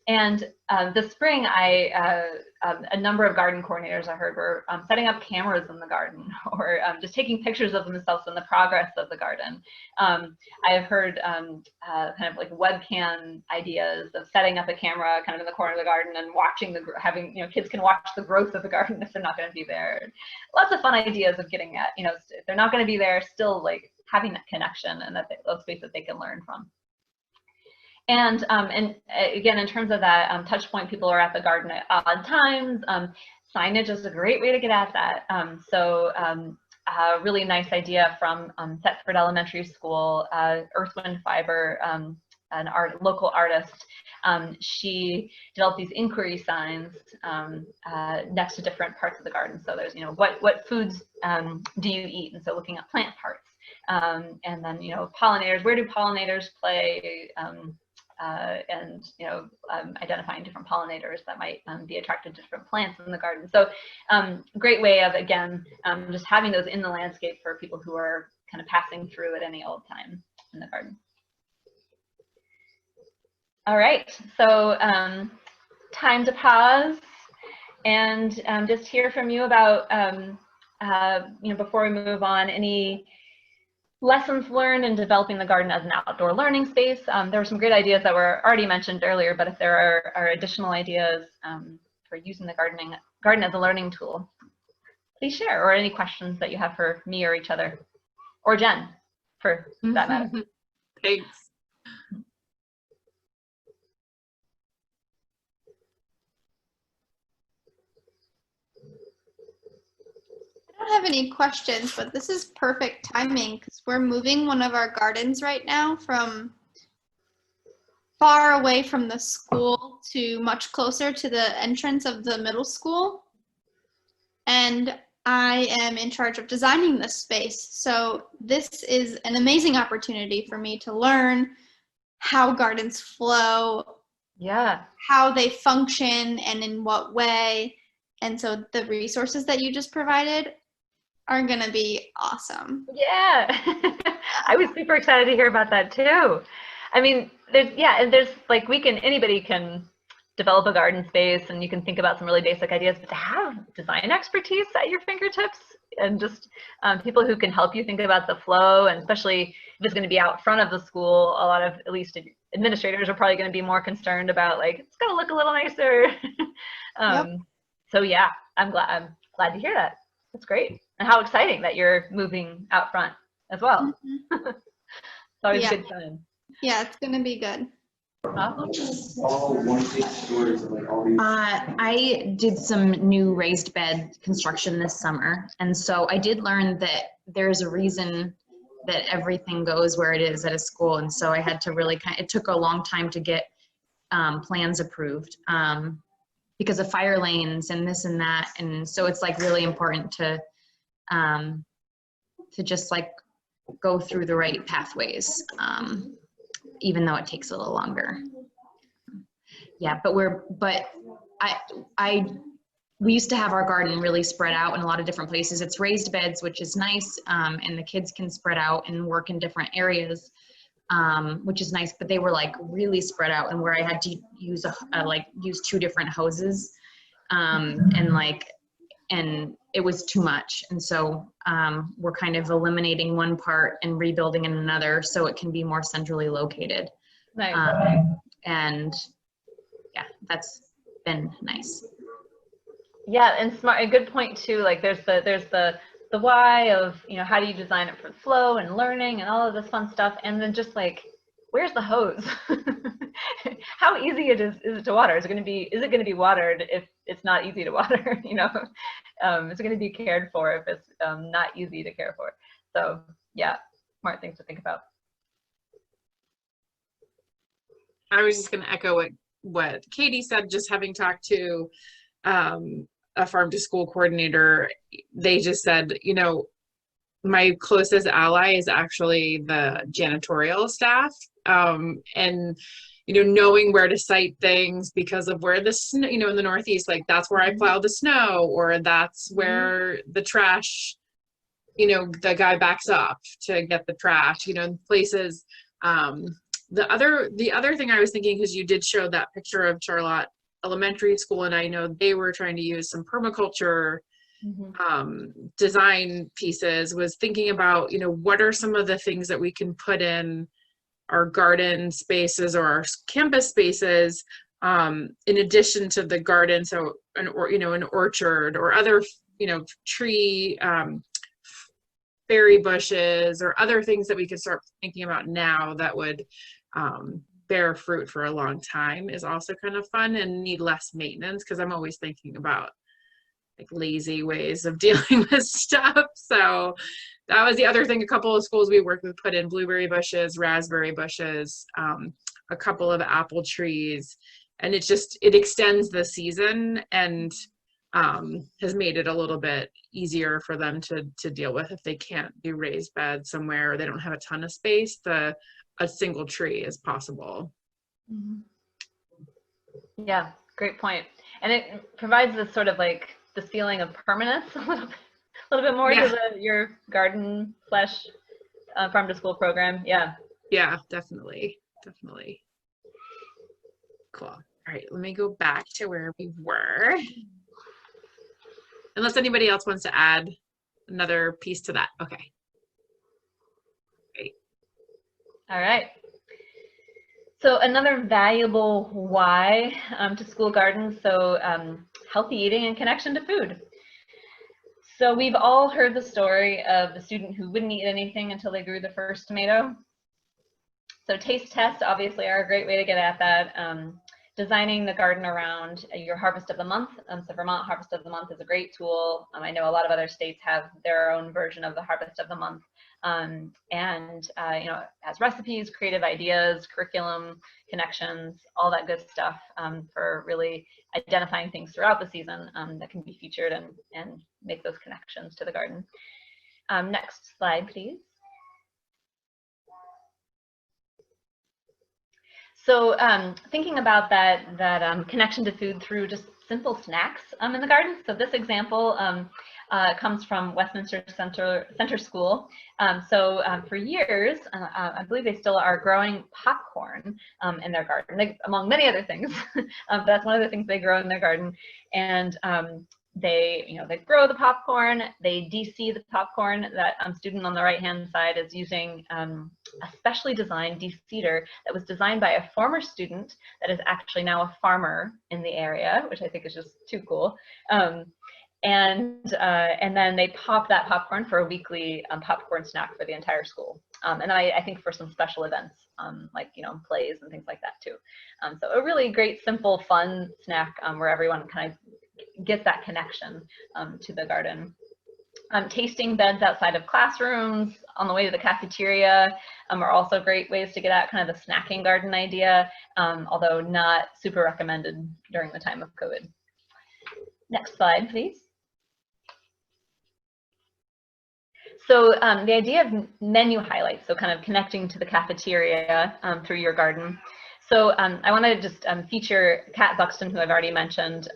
And this spring, a number of garden coordinators I heard were setting up cameras in the garden, or just taking pictures of themselves in the progress of the garden. I have heard kind of like webcam ideas of setting up a camera kind of in the corner of the garden and watching kids can watch the growth of the garden if they're not going to be there. Lots of fun ideas of getting at, if they're not going to be there, still like having that connection and a space that they can learn from. And again, in terms of that touch point, people are at the garden at odd times. Signage is a great way to get at that. A really nice idea from Thetford Elementary School, Earth, Wind, Fiber, local artist. She developed these inquiry signs next to different parts of the garden. So there's, what foods do you eat? And so looking at plant parts. And then, pollinators, where do pollinators play? And identifying different pollinators that might be attracted to different plants in the garden. So great way of, again, just having those in the landscape for people who are kind of passing through at any old time in the garden. All right, so time to pause and just hear from you about, before we move on, any lessons learned in developing the garden as an outdoor learning space. There were some great ideas that were already mentioned earlier, but if there are additional ideas for using the garden as a learning tool, please share, or any questions that you have for me or each other, or Jen, for that matter. Thanks. I don't have any questions, but this is perfect timing because we're moving one of our gardens right now from far away from the school to much closer to the entrance of the middle school. And I am in charge of designing this space. So this is an amazing opportunity for me to learn how gardens flow, how they function, and in what way. And so the resources that you just provided are going to be awesome. Yeah, I was super excited to hear about that too. I mean, there's like, anybody can develop a garden space and you can think about some really basic ideas, but to have design expertise at your fingertips and just people who can help you think about the flow, and especially if it's going to be out front of the school, a lot of, at least administrators, are probably going to be more concerned about, like, it's going to look a little nicer. So yeah, I'm glad to hear that. That's great. And how exciting that you're moving out front as well. Mm-hmm. It's always a good sign. Yeah, it's going to be good. I did some new raised bed construction this summer, and so I did learn that there's a reason that everything goes where it is at a school, and so I had to really it took a long time to get plans approved because of fire lanes and this and that, and so it's like really important to just like go through the right pathways. Even though it takes a little longer. Yeah, we used to have our garden really spread out in a lot of different places. It's raised beds, which is nice, and the kids can spread out and work in different areas, which is nice, but they were like really spread out, and where I had to use use 2 different hoses, and it was too much. And so we're kind of eliminating one part and rebuilding in another so it can be more centrally located. Nice. And yeah, that's been nice. Yeah, and smart. A good point too. Like there's the why of, how do you design it for flow and learning and all of this fun stuff, and then just like, where's the hose? How easy is it to water? Is it going to be watered if it's not easy to water? Is it going to be cared for if it's not easy to care for? So yeah, smart things to think about. I was just going to echo what Katie said, just having talked to a farm to school coordinator. They just said, my closest ally is actually the janitorial staff. And, knowing where to site things because of where the snow, in the Northeast, like that's where I plow the snow, or that's where the trash, the guy backs up to get the trash, places. The other thing I was thinking, because you did show that picture of Charlotte Elementary School, and I know they were trying to use some permaculture design pieces, was thinking about, what are some of the things that we can put in our garden spaces or our campus spaces, in addition to the garden. So an orchard or other, tree, berry bushes, or other things that we could start thinking about now that would bear fruit for a long time is also kind of fun and need less maintenance, because I'm always thinking about like lazy ways of dealing with stuff. So that was the other thing. A couple of schools we worked with put in blueberry bushes, raspberry bushes, a couple of apple trees, and it extends the season and has made it a little bit easier for them to deal with if they can't do raised beds somewhere or they don't have a ton of space. A single tree is possible. Yeah, great point. And it provides this sort of like this feeling of permanence a little bit more to your garden / farm to school program. Yeah. Yeah, definitely. Cool. All right, let me go back to where we were. Unless anybody else wants to add another piece to that. Okay. Great. All right. So another valuable why to school gardens, so healthy eating and connection to food. So we've all heard the story of the student who wouldn't eat anything until they grew the first tomato. So taste tests obviously are a great way to get at that. Designing the garden around your harvest of the month. So Vermont Harvest of the Month is a great tool. I know a lot of other states have their own version of the Harvest of the Month. You know, has recipes, creative ideas, curriculum, connections, all that good stuff for really identifying things throughout the season that can be featured and make those connections to the garden. Next slide, please. So thinking about that connection to food through just simple snacks in the garden. So this example comes from Westminster Center School. For years, I believe they still are growing popcorn in their garden, among many other things. That's one of the things they grow in their garden. And they grow the popcorn, they de-seed the popcorn. That student on the right-hand side is using a specially designed de-seeder that was designed by a former student that is actually now a farmer in the area, which I think is just too cool. And then they pop that popcorn for a weekly popcorn snack for the entire school. And I think for some special events, like, plays and things like that too. So a really great, simple, fun snack where everyone kind of gets that connection to the garden. Tasting beds outside of classrooms, on the way to the cafeteria are also great ways to get at kind of the snacking garden idea, although not super recommended during the time of COVID. Next slide, please. So the idea of menu highlights, so kind of connecting to the cafeteria through your garden. So I want to just feature Kat Buxton, who I've already mentioned,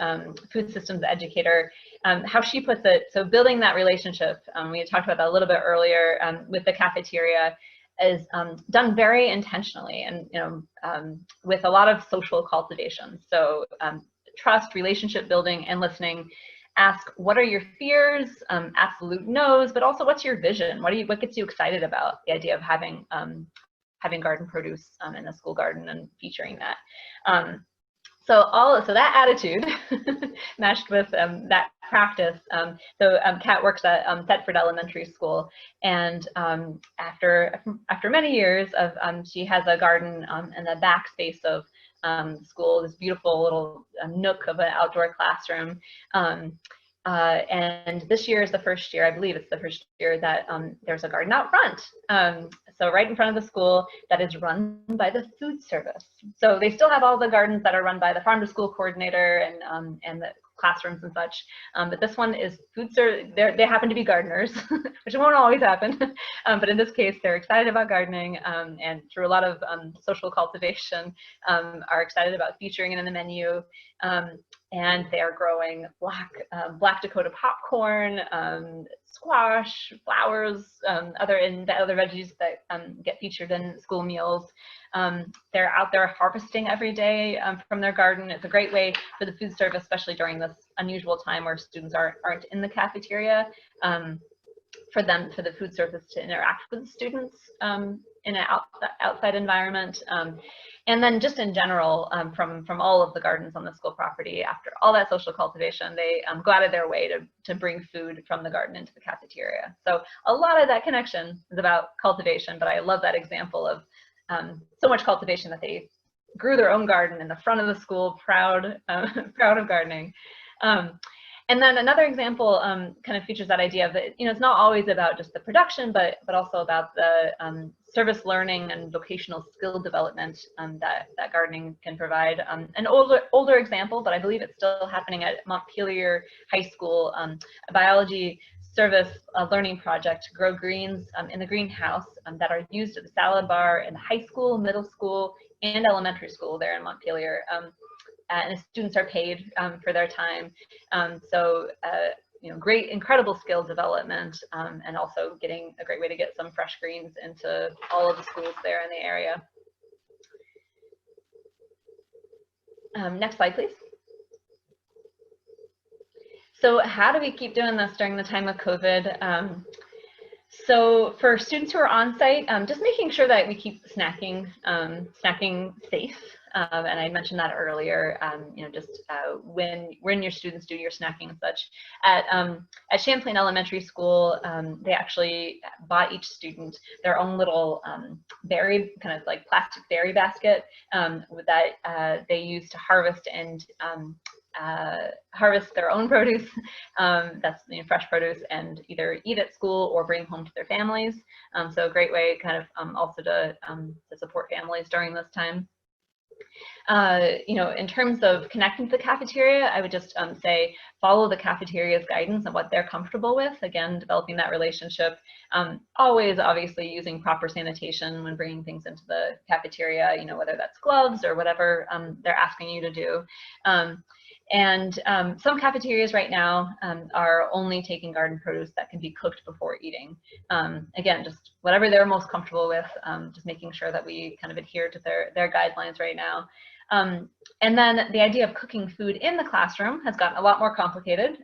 food systems educator, how she puts it. So building that relationship, we had talked about that a little bit earlier with the cafeteria, is done very intentionally and with a lot of social cultivation. So trust, relationship building, and listening. Ask, what are your fears? Absolute no's, but also what's your vision? What gets you excited about the idea of having garden produce in the school garden and featuring that? So that attitude matched with that practice. Kat works at Thetford Elementary School, and after many years of she has a garden in the back space of the school, this beautiful little nook of an outdoor classroom. And this year is the first year, I believe it's the first year, that there's a garden out front. So right in front of the school that is run by the food service. So they still have all the gardens that are run by the farm to school coordinator and the classrooms and such. But this one is food service. They happen to be gardeners, which won't always happen. But in this case, they're excited about gardening and through a lot of social cultivation are excited about featuring it in the menu. And they are growing black Dakota popcorn, squash, flowers, other veggies that get featured in school meals. They're out there harvesting every day from their garden. It's a great way for the food service, especially during this unusual time where students aren't in the cafeteria, for the food service to interact with the students in an outside environment. And then just in general, from all of the gardens on the school property, after all that social cultivation, they go out of their way to bring food from the garden into the cafeteria. So a lot of that connection is about cultivation, but I love that example of so much cultivation that they grew their own garden in the front of the school, proud of gardening. And then another example kind of features that idea of that, it's not always about just the production, but also about the service learning and vocational skill development that gardening can provide. An older example, but I believe it's still happening at Montpelier High School, a biology service learning project, grow greens in the greenhouse that are used at the salad bar in the high school, middle school, and elementary school there in Montpelier. And the students are paid for their time. So, great, incredible skill development, and also getting a great way to get some fresh greens into all of the schools there in the area. Next slide, please. So how do we keep doing this during the time of COVID? So for students who are on site, just making sure that we keep snacking safe. And I mentioned that earlier, when your students do your snacking and such. At Champlain Elementary School, they actually bought each student their own little berry, kind of like plastic berry basket that they use to harvest and harvest their own produce, that's fresh produce, and either eat at school or bring home to their families. So a great way kind of also to support families during this time. In terms of connecting to the cafeteria, I would just say follow the cafeteria's guidance and what they're comfortable with. Again, developing that relationship. Always, obviously, using proper sanitation when bringing things into the cafeteria. Whether that's gloves or whatever they're asking you to do. And some cafeterias right now are only taking garden produce that can be cooked before eating. Again, just whatever they're most comfortable with, just making sure that we kind of adhere to their guidelines right now. And then the idea of cooking food in the classroom has gotten a lot more complicated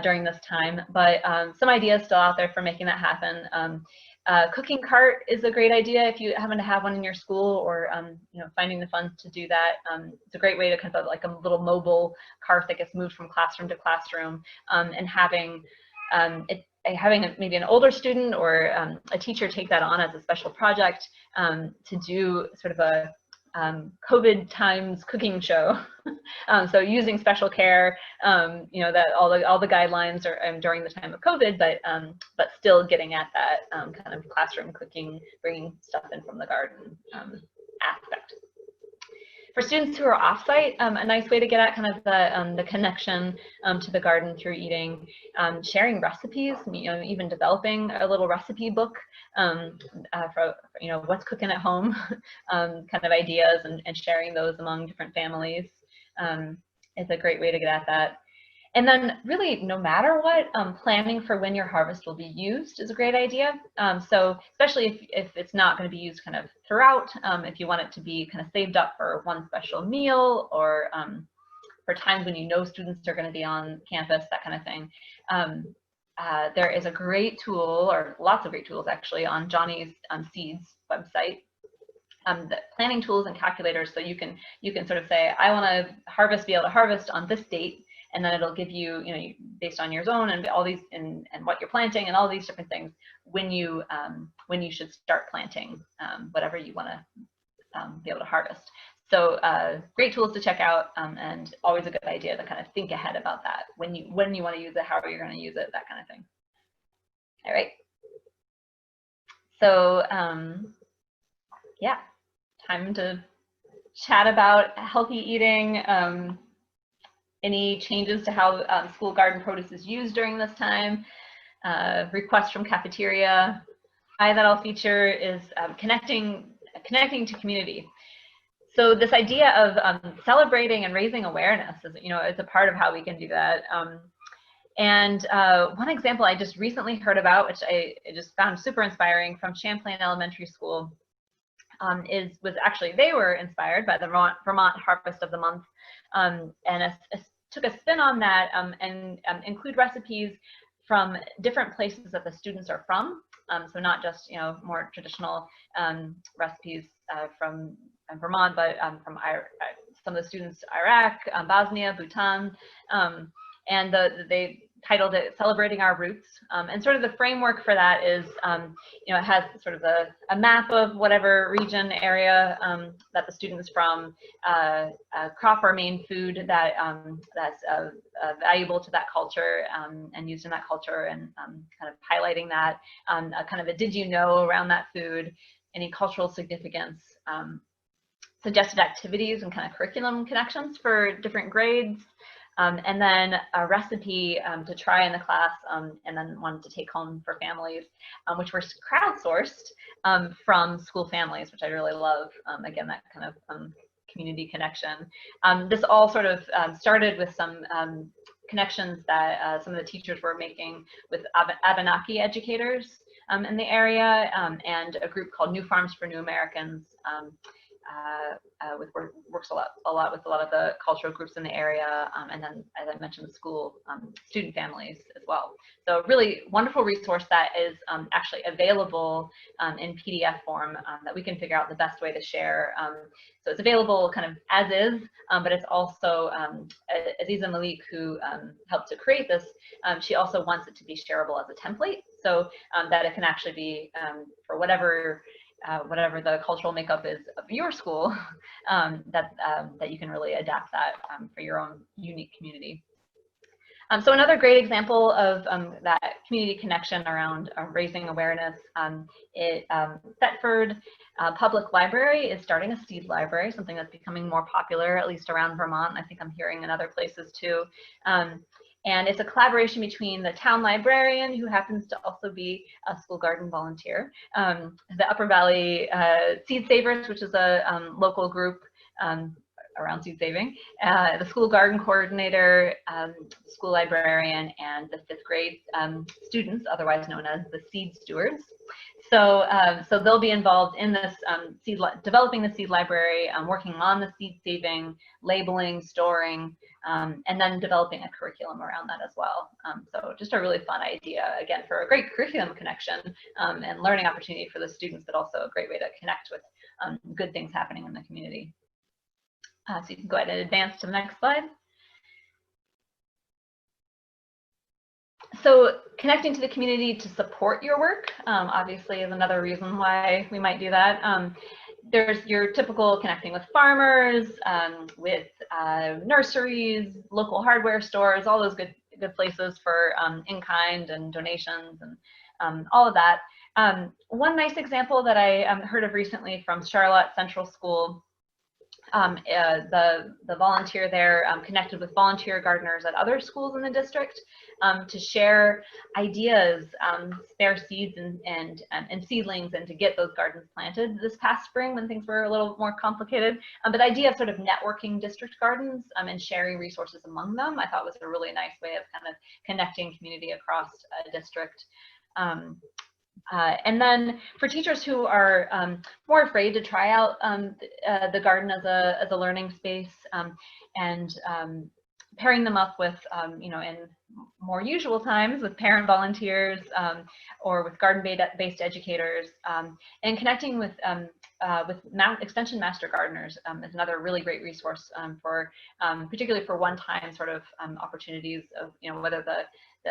during this time, but some ideas still out there for making that happen. Cooking cart is a great idea if you happen to have one in your school, or finding the funds to do that. It's a great way to kind of like a little mobile cart that gets moved from classroom to classroom, and having maybe an older student or a teacher take that on as a special project to do sort of a COVID times cooking show. So using special care, that all the guidelines are during the time of COVID, but still getting at that kind of classroom cooking, bringing stuff in from the garden aspect. For students who are off-site, a nice way to get at kind of the connection to the garden through eating, sharing recipes, even developing a little recipe book for what's cooking at home, kind of ideas, and sharing those among different families is a great way to get at that. And then really, no matter what, planning for when your harvest will be used is a great idea. So especially if it's not going to be used kind of throughout, if you want it to be kind of saved up for one special meal, or for times when students are going to be on campus, that kind of thing. There is a great tool, or lots of great tools actually, on Johnny's Seeds website. The planning tools and calculators, so you can sort of say, I want to be able to harvest on this date, and then it'll give you, based on your zone and all these and what you're planting and all these different things, when you should start planting whatever you want to be able to harvest. So great tools to check out, and always a good idea to kind of think ahead about that when you want to use it, how you're going to use it, that kind of thing. All right. So yeah, time to chat about healthy eating. Any changes to how school garden produce is used during this time, requests from cafeteria. That I'll feature is connecting to community. So this idea of celebrating and raising awareness is, is a part of how we can do that. And one example I just recently heard about, which I just found super inspiring, from Champlain Elementary School, was actually, they were inspired by the Vermont Harvest of the Month, and took a spin on that, and include recipes from different places that the students are from. So not just more traditional recipes from Vermont, but from some of the students, Iraq, Bosnia, Bhutan, and titled it Celebrating Our Roots. And sort of the framework for that is, it has sort of a map of whatever region, area that the student's from, a crop or main food that that's valuable to that culture and used in that culture, and kind of highlighting that, kind of a did you know around that food, any cultural significance, suggested activities and kind of curriculum connections for different grades, and then a recipe to try in the class, and then one to take home for families, which were crowdsourced from school families, which I really love. Again, that kind of community connection. This all sort of started with some connections that some of the teachers were making with Abenaki educators in the area, and a group called New Farms for New Americans, works a lot with a lot of the cultural groups in the area, and then, as I mentioned, the school student families as well. So really wonderful resource that is actually available in PDF form, that we can figure out the best way to share. So it's available kind of as is, but it's also, Aziza Malik, who helped to create this, she also wants it to be shareable as a template, so that it can actually be for whatever the cultural makeup is of your school, that you can really adapt that for your own unique community. So another great example of that community connection around raising awareness, Thetford Public Library is starting a seed library, something that's becoming more popular, at least around Vermont. I think I'm hearing in other places too. And it's a collaboration between the town librarian, who happens to also be a school garden volunteer, the Upper Valley Seed Savers, which is a local group around seed saving, the school garden coordinator, school librarian, and the 5th grade students, otherwise known as the seed stewards. So, so they'll be involved in this developing the seed library, working on the seed saving, labeling, storing, and then developing a curriculum around that as well. So just a really fun idea, again, for a great curriculum connection and learning opportunity for the students, but also a great way to connect with good things happening in the community. So you can go ahead and advance to the next slide. So connecting to the community to support your work, obviously, is another reason why we might do that. There's your typical connecting with farmers, with nurseries, local hardware stores, all those good places for in-kind and donations and all of that. One nice example that I heard of recently from Charlotte Central School, the volunteer there connected with volunteer gardeners at other schools in the district to share ideas, spare seeds and seedlings, and to get those gardens planted this past spring when things were a little more complicated. But the idea of sort of networking district gardens and sharing resources among them, I thought was a really nice way of kind of connecting community across a district. And then for teachers who are more afraid to try out the garden as a learning space, and pairing them up with, in more usual times with parent volunteers or with garden-based educators, and connecting with extension master gardeners is another really great resource for particularly for one-time sort of opportunities of, whether the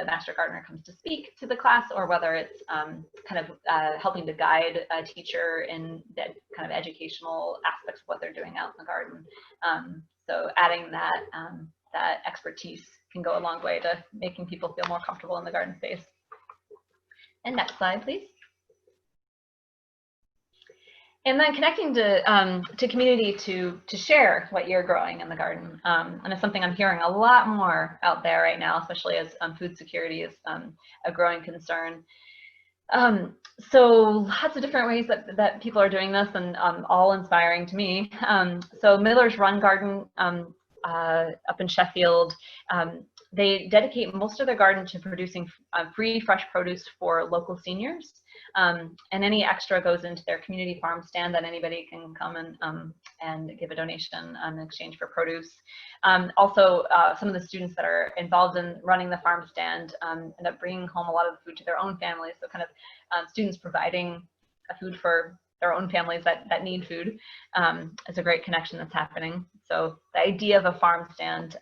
master gardener comes to speak to the class, or whether it's kind of helping to guide a teacher in that kind of educational aspects of what they're doing out in the garden. So adding that that expertise can go a long way to making people feel more comfortable in the garden space. And next slide, please. And then connecting to community to share what you're growing in the garden. And it's something I'm hearing a lot more out there right now, especially as food security is a growing concern. So lots of different ways that people are doing this, and all inspiring to me. So Miller's Run Garden up in Sheffield, they dedicate most of their garden to producing free fresh produce for local seniors. And any extra goes into their community farm stand that anybody can come and give a donation in exchange for produce. Also, some of the students that are involved in running the farm stand end up bringing home a lot of the food to their own families. So kind of students providing food for their own families that need food is a great connection that's happening. So the idea of a farm stand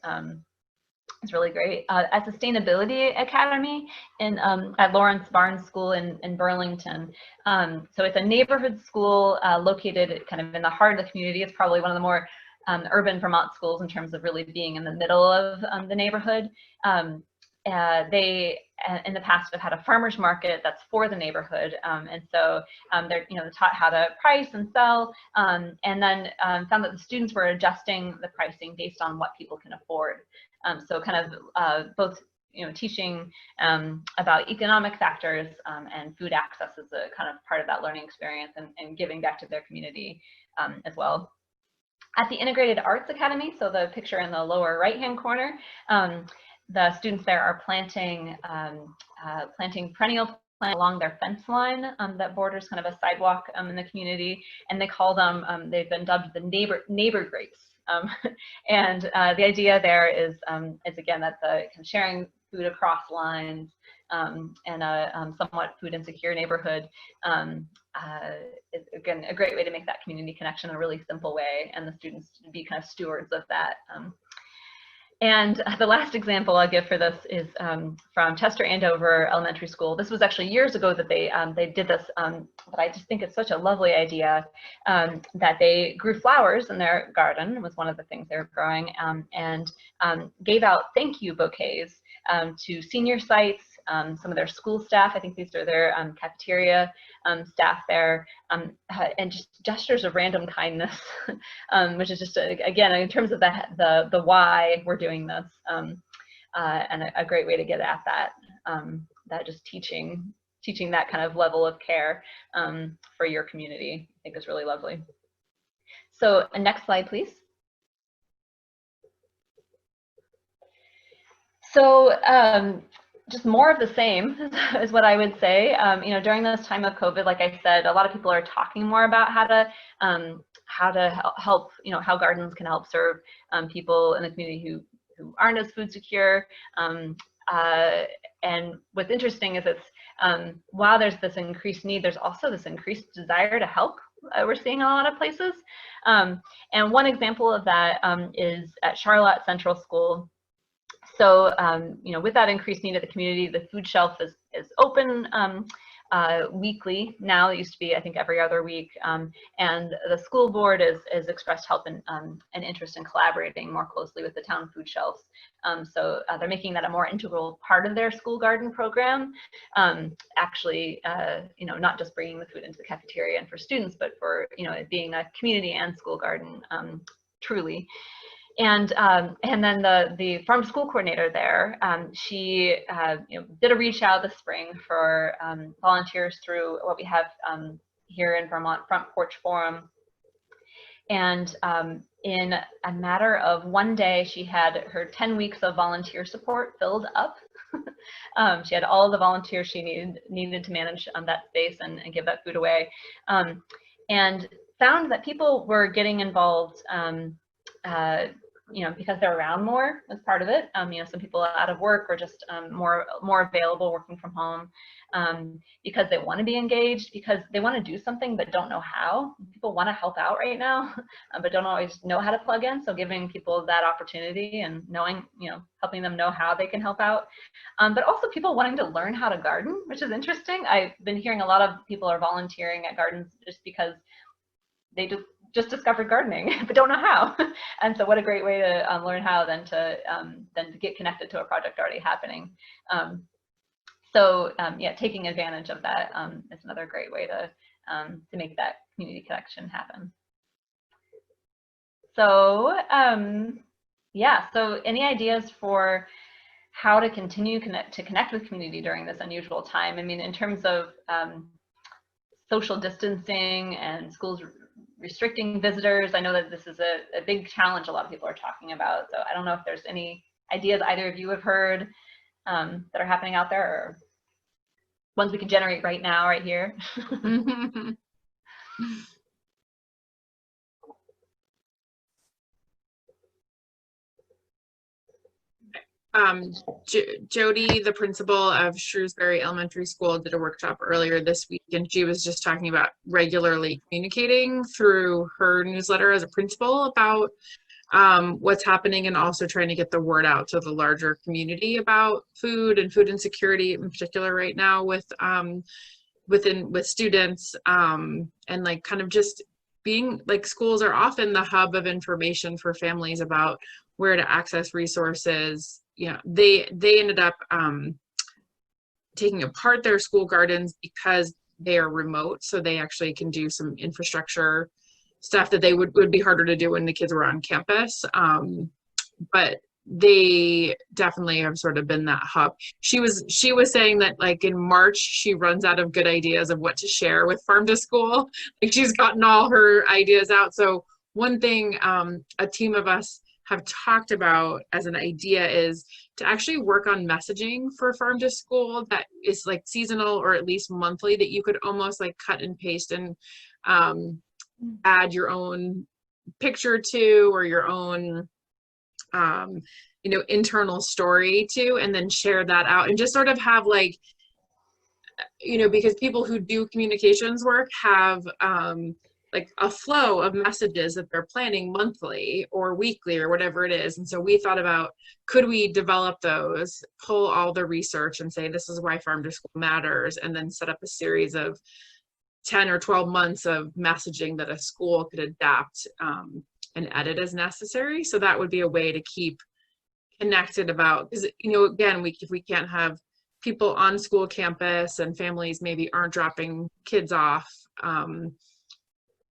is really great. A Sustainability Academy in at Lawrence Barnes School in Burlington. So it's a neighborhood school located kind of in the heart of the community. It's probably one of the more urban Vermont schools in terms of really being in the middle of the neighborhood. They in the past have had a farmers market that's for the neighborhood, and so they're taught how to price and sell, and then found that the students were adjusting the pricing based on what people can afford. So kind of both teaching about economic factors and food access is a kind of part of that learning experience, and giving back to their community as well. At the Integrated Arts Academy, so the picture in the lower right-hand corner, the students there are planting perennial plants along their fence line that borders kind of a sidewalk in the community, and they call them, they've been dubbed the neighbor grapes. And the idea there is again that the kind of sharing food across lines in a somewhat food insecure neighborhood is again a great way to make that community connection in a really simple way, and the students to be kind of stewards of that. And the last example I'll give for this is from Chester Andover Elementary School. This was actually years ago that they did this, but I just think it's such a lovely idea that they grew flowers in their garden, was one of the things they were growing, and gave out thank you bouquets to senior sites, some of their school staff. I think these are their cafeteria staff there, and just gestures of random kindness, which is just again in terms of the why we're doing this, and a great way to get at that, that just teaching that kind of level of care for your community, I think is really lovely. So next slide, please. So just more of the same is what I would say. During this time of COVID, like I said, a lot of people are talking more about how to help, how gardens can help serve people in the community who aren't as food secure. And what's interesting is it's while there's this increased need, there's also this increased desire to help. We're seeing in a lot of places. And one example of that is at Charlotte Central School. So, with that increased need of the community, the food shelf is open weekly now. It used to be, I think, every other week. And the school board has expressed help and interest in collaborating more closely with the town food shelves. So they're making that a more integral part of their school garden program. Actually, not just bringing the food into the cafeteria and for students, but for, it being a community and school garden, truly. And then the farm school coordinator there, she did a reach out this spring for volunteers through what we have here in Vermont, Front Porch Forum. And in a matter of one day, she had her 10 weeks of volunteer support filled up. She had all the volunteers she needed to manage that space and give that food away, and found that people were getting involved because they're around more as part of it. Some people out of work or just more available working from home, because they want to be engaged, because they want to do something but don't know how. People want to help out right now, but don't always know how to plug in. So giving people that opportunity and knowing, helping them know how they can help out. But also people wanting to learn how to garden, which is interesting. I've been hearing a lot of people are volunteering at gardens just because they just discovered gardening but don't know how. And so what a great way to learn how than to get connected to a project already happening. Taking advantage of that is another great way to make that community connection happen. So so any ideas for how to continue to connect with community during this unusual time? I mean, in terms of social distancing and schools restricting visitors. I know that this is a big challenge a lot of people are talking about. So I don't know if there's any ideas either of you have heard that are happening out there, or ones we can generate right now, right here. Jody, the principal of Shrewsbury Elementary School, did a workshop earlier this week, and she was just talking about regularly communicating through her newsletter as a principal about what's happening, and also trying to get the word out to the larger community about food and food insecurity in particular right now with students, and like kind of just being like, schools are often the hub of information for families about where to access resources. You know, they ended up taking apart their school gardens because they are remote, so they actually can do some infrastructure stuff that they would be harder to do when the kids were on campus. But they definitely have sort of been that hub. She was saying that like in March she runs out of good ideas of what to share with Farm to School. Like, she's gotten all her ideas out. So one thing a team of us have talked about as an idea is to actually work on messaging for Farm to School that is like seasonal or at least monthly, that you could almost like cut and paste and add your own picture to, or your own you know, internal story to, and then share that out, and just sort of have like, you know, because people who do communications work have like a flow of messages that they're planning monthly or weekly or whatever it is. And so we thought about, could we develop those, pull all the research and say, this is why Farm to School matters, and then set up a series of 10 or 12 months of messaging that a school could adapt and edit as necessary. So that would be a way to keep connected about, because, you know, again, if we can't have people on school campus and families maybe aren't dropping kids off,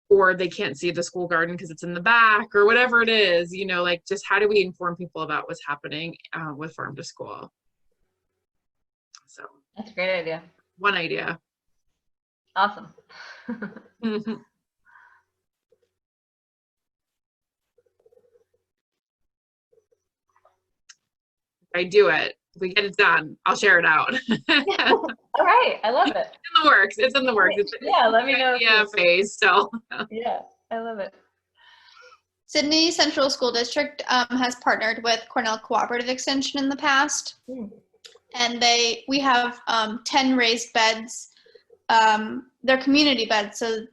or they can't see the school garden because it's in the back or whatever it is, you know, like, just how do we inform people about what's happening with Farm to School? So That's a great idea. One idea. Awesome. If I do it, if we get it done, I'll share it out. All right, I love it. In the works. It's in the works. Yeah, let me know. Yeah, phase still. Yeah, I love it. Sydney Central School District has partnered with Cornell Cooperative Extension in the past, and we have 10 raised beds. They're community beds, so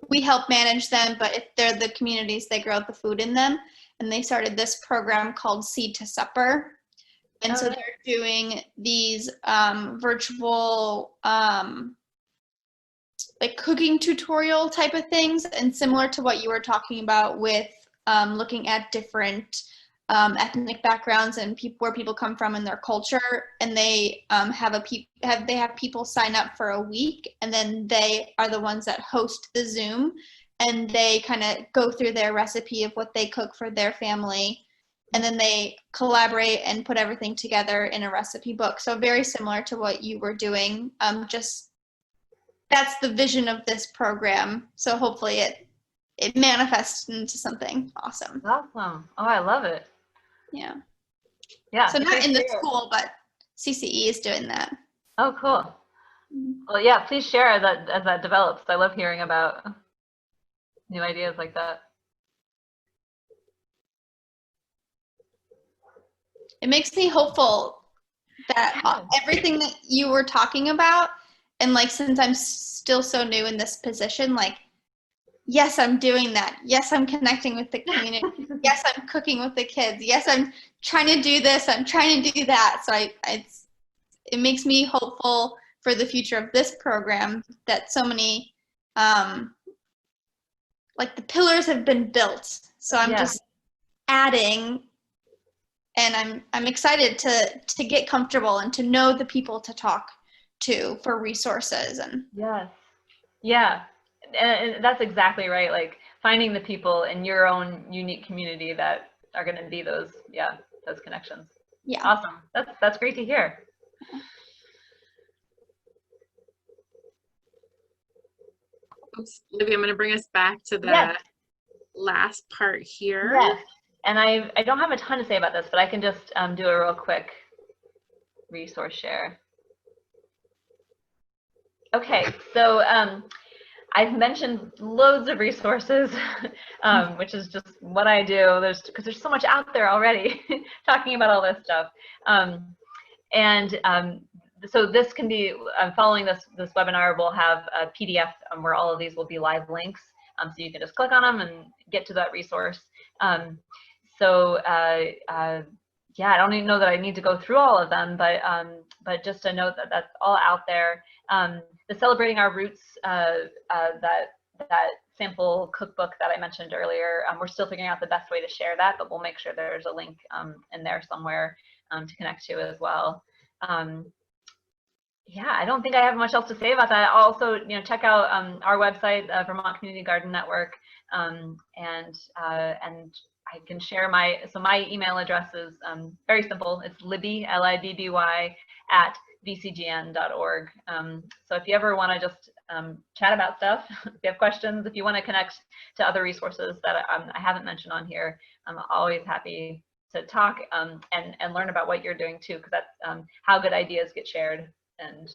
we help manage them, but if they're the communities, they grow the food in them. And they started this program called Seed to Supper. And so they're doing these virtual like cooking tutorial type of things, and similar to what you were talking about with looking at different ethnic backgrounds and where people come from and their culture. And they have people sign up for a week, and then they are the ones that host the Zoom, and they kind of go through their recipe of what they cook for their family. And then they collaborate and put everything together in a recipe book. So very similar to what you were doing. Just that's the vision of this program. So hopefully it manifests into something awesome. Awesome. Oh, I love it. Yeah. Yeah. So not in the school, but CCE is doing that. Oh, cool. Well, yeah, please share that as that develops. I love hearing about new ideas like that. It makes me hopeful that everything that you were talking about, and like, since I'm still so new in this position, like, yes, I'm doing that. Yes, I'm connecting with the community. Yes, I'm cooking with the kids. Yes, I'm trying to do this. I'm trying to do that. So it makes me hopeful for the future of this program, that so many, like, the pillars have been built. So I'm just adding. And I'm excited to get comfortable and to know the people to talk to for resources. And yeah, and that's exactly right. Like, finding the people in your own unique community that are going to be those connections. Yeah, awesome. That's great to hear. Oops, Libby, I'm going to bring us back to the last part here. Yes. And I don't have a ton to say about this, but I can just do a real quick resource share. Okay, so I've mentioned loads of resources, which is just what I do. Because there's so much out there already talking about all this stuff. So this can be, following this webinar, we'll have a PDF where all of these will be live links. So you can just click on them and get to that resource. So yeah, I don't even know that I need to go through all of them, but just to note that that's all out there. The Celebrating Our Roots, that sample cookbook that I mentioned earlier, we're still figuring out the best way to share that, but we'll make sure there's a link in there somewhere to connect to as well. Yeah, I don't think I have much else to say about that. Also, check out our website, Vermont Community Garden Network, and I can share my email address is very simple. It's Libby, Libby, at vcgn.org. So if you ever want to just chat about stuff, if you have questions, if you want to connect to other resources that I haven't mentioned on here, I'm always happy to talk and learn about what you're doing too, because that's how good ideas get shared. And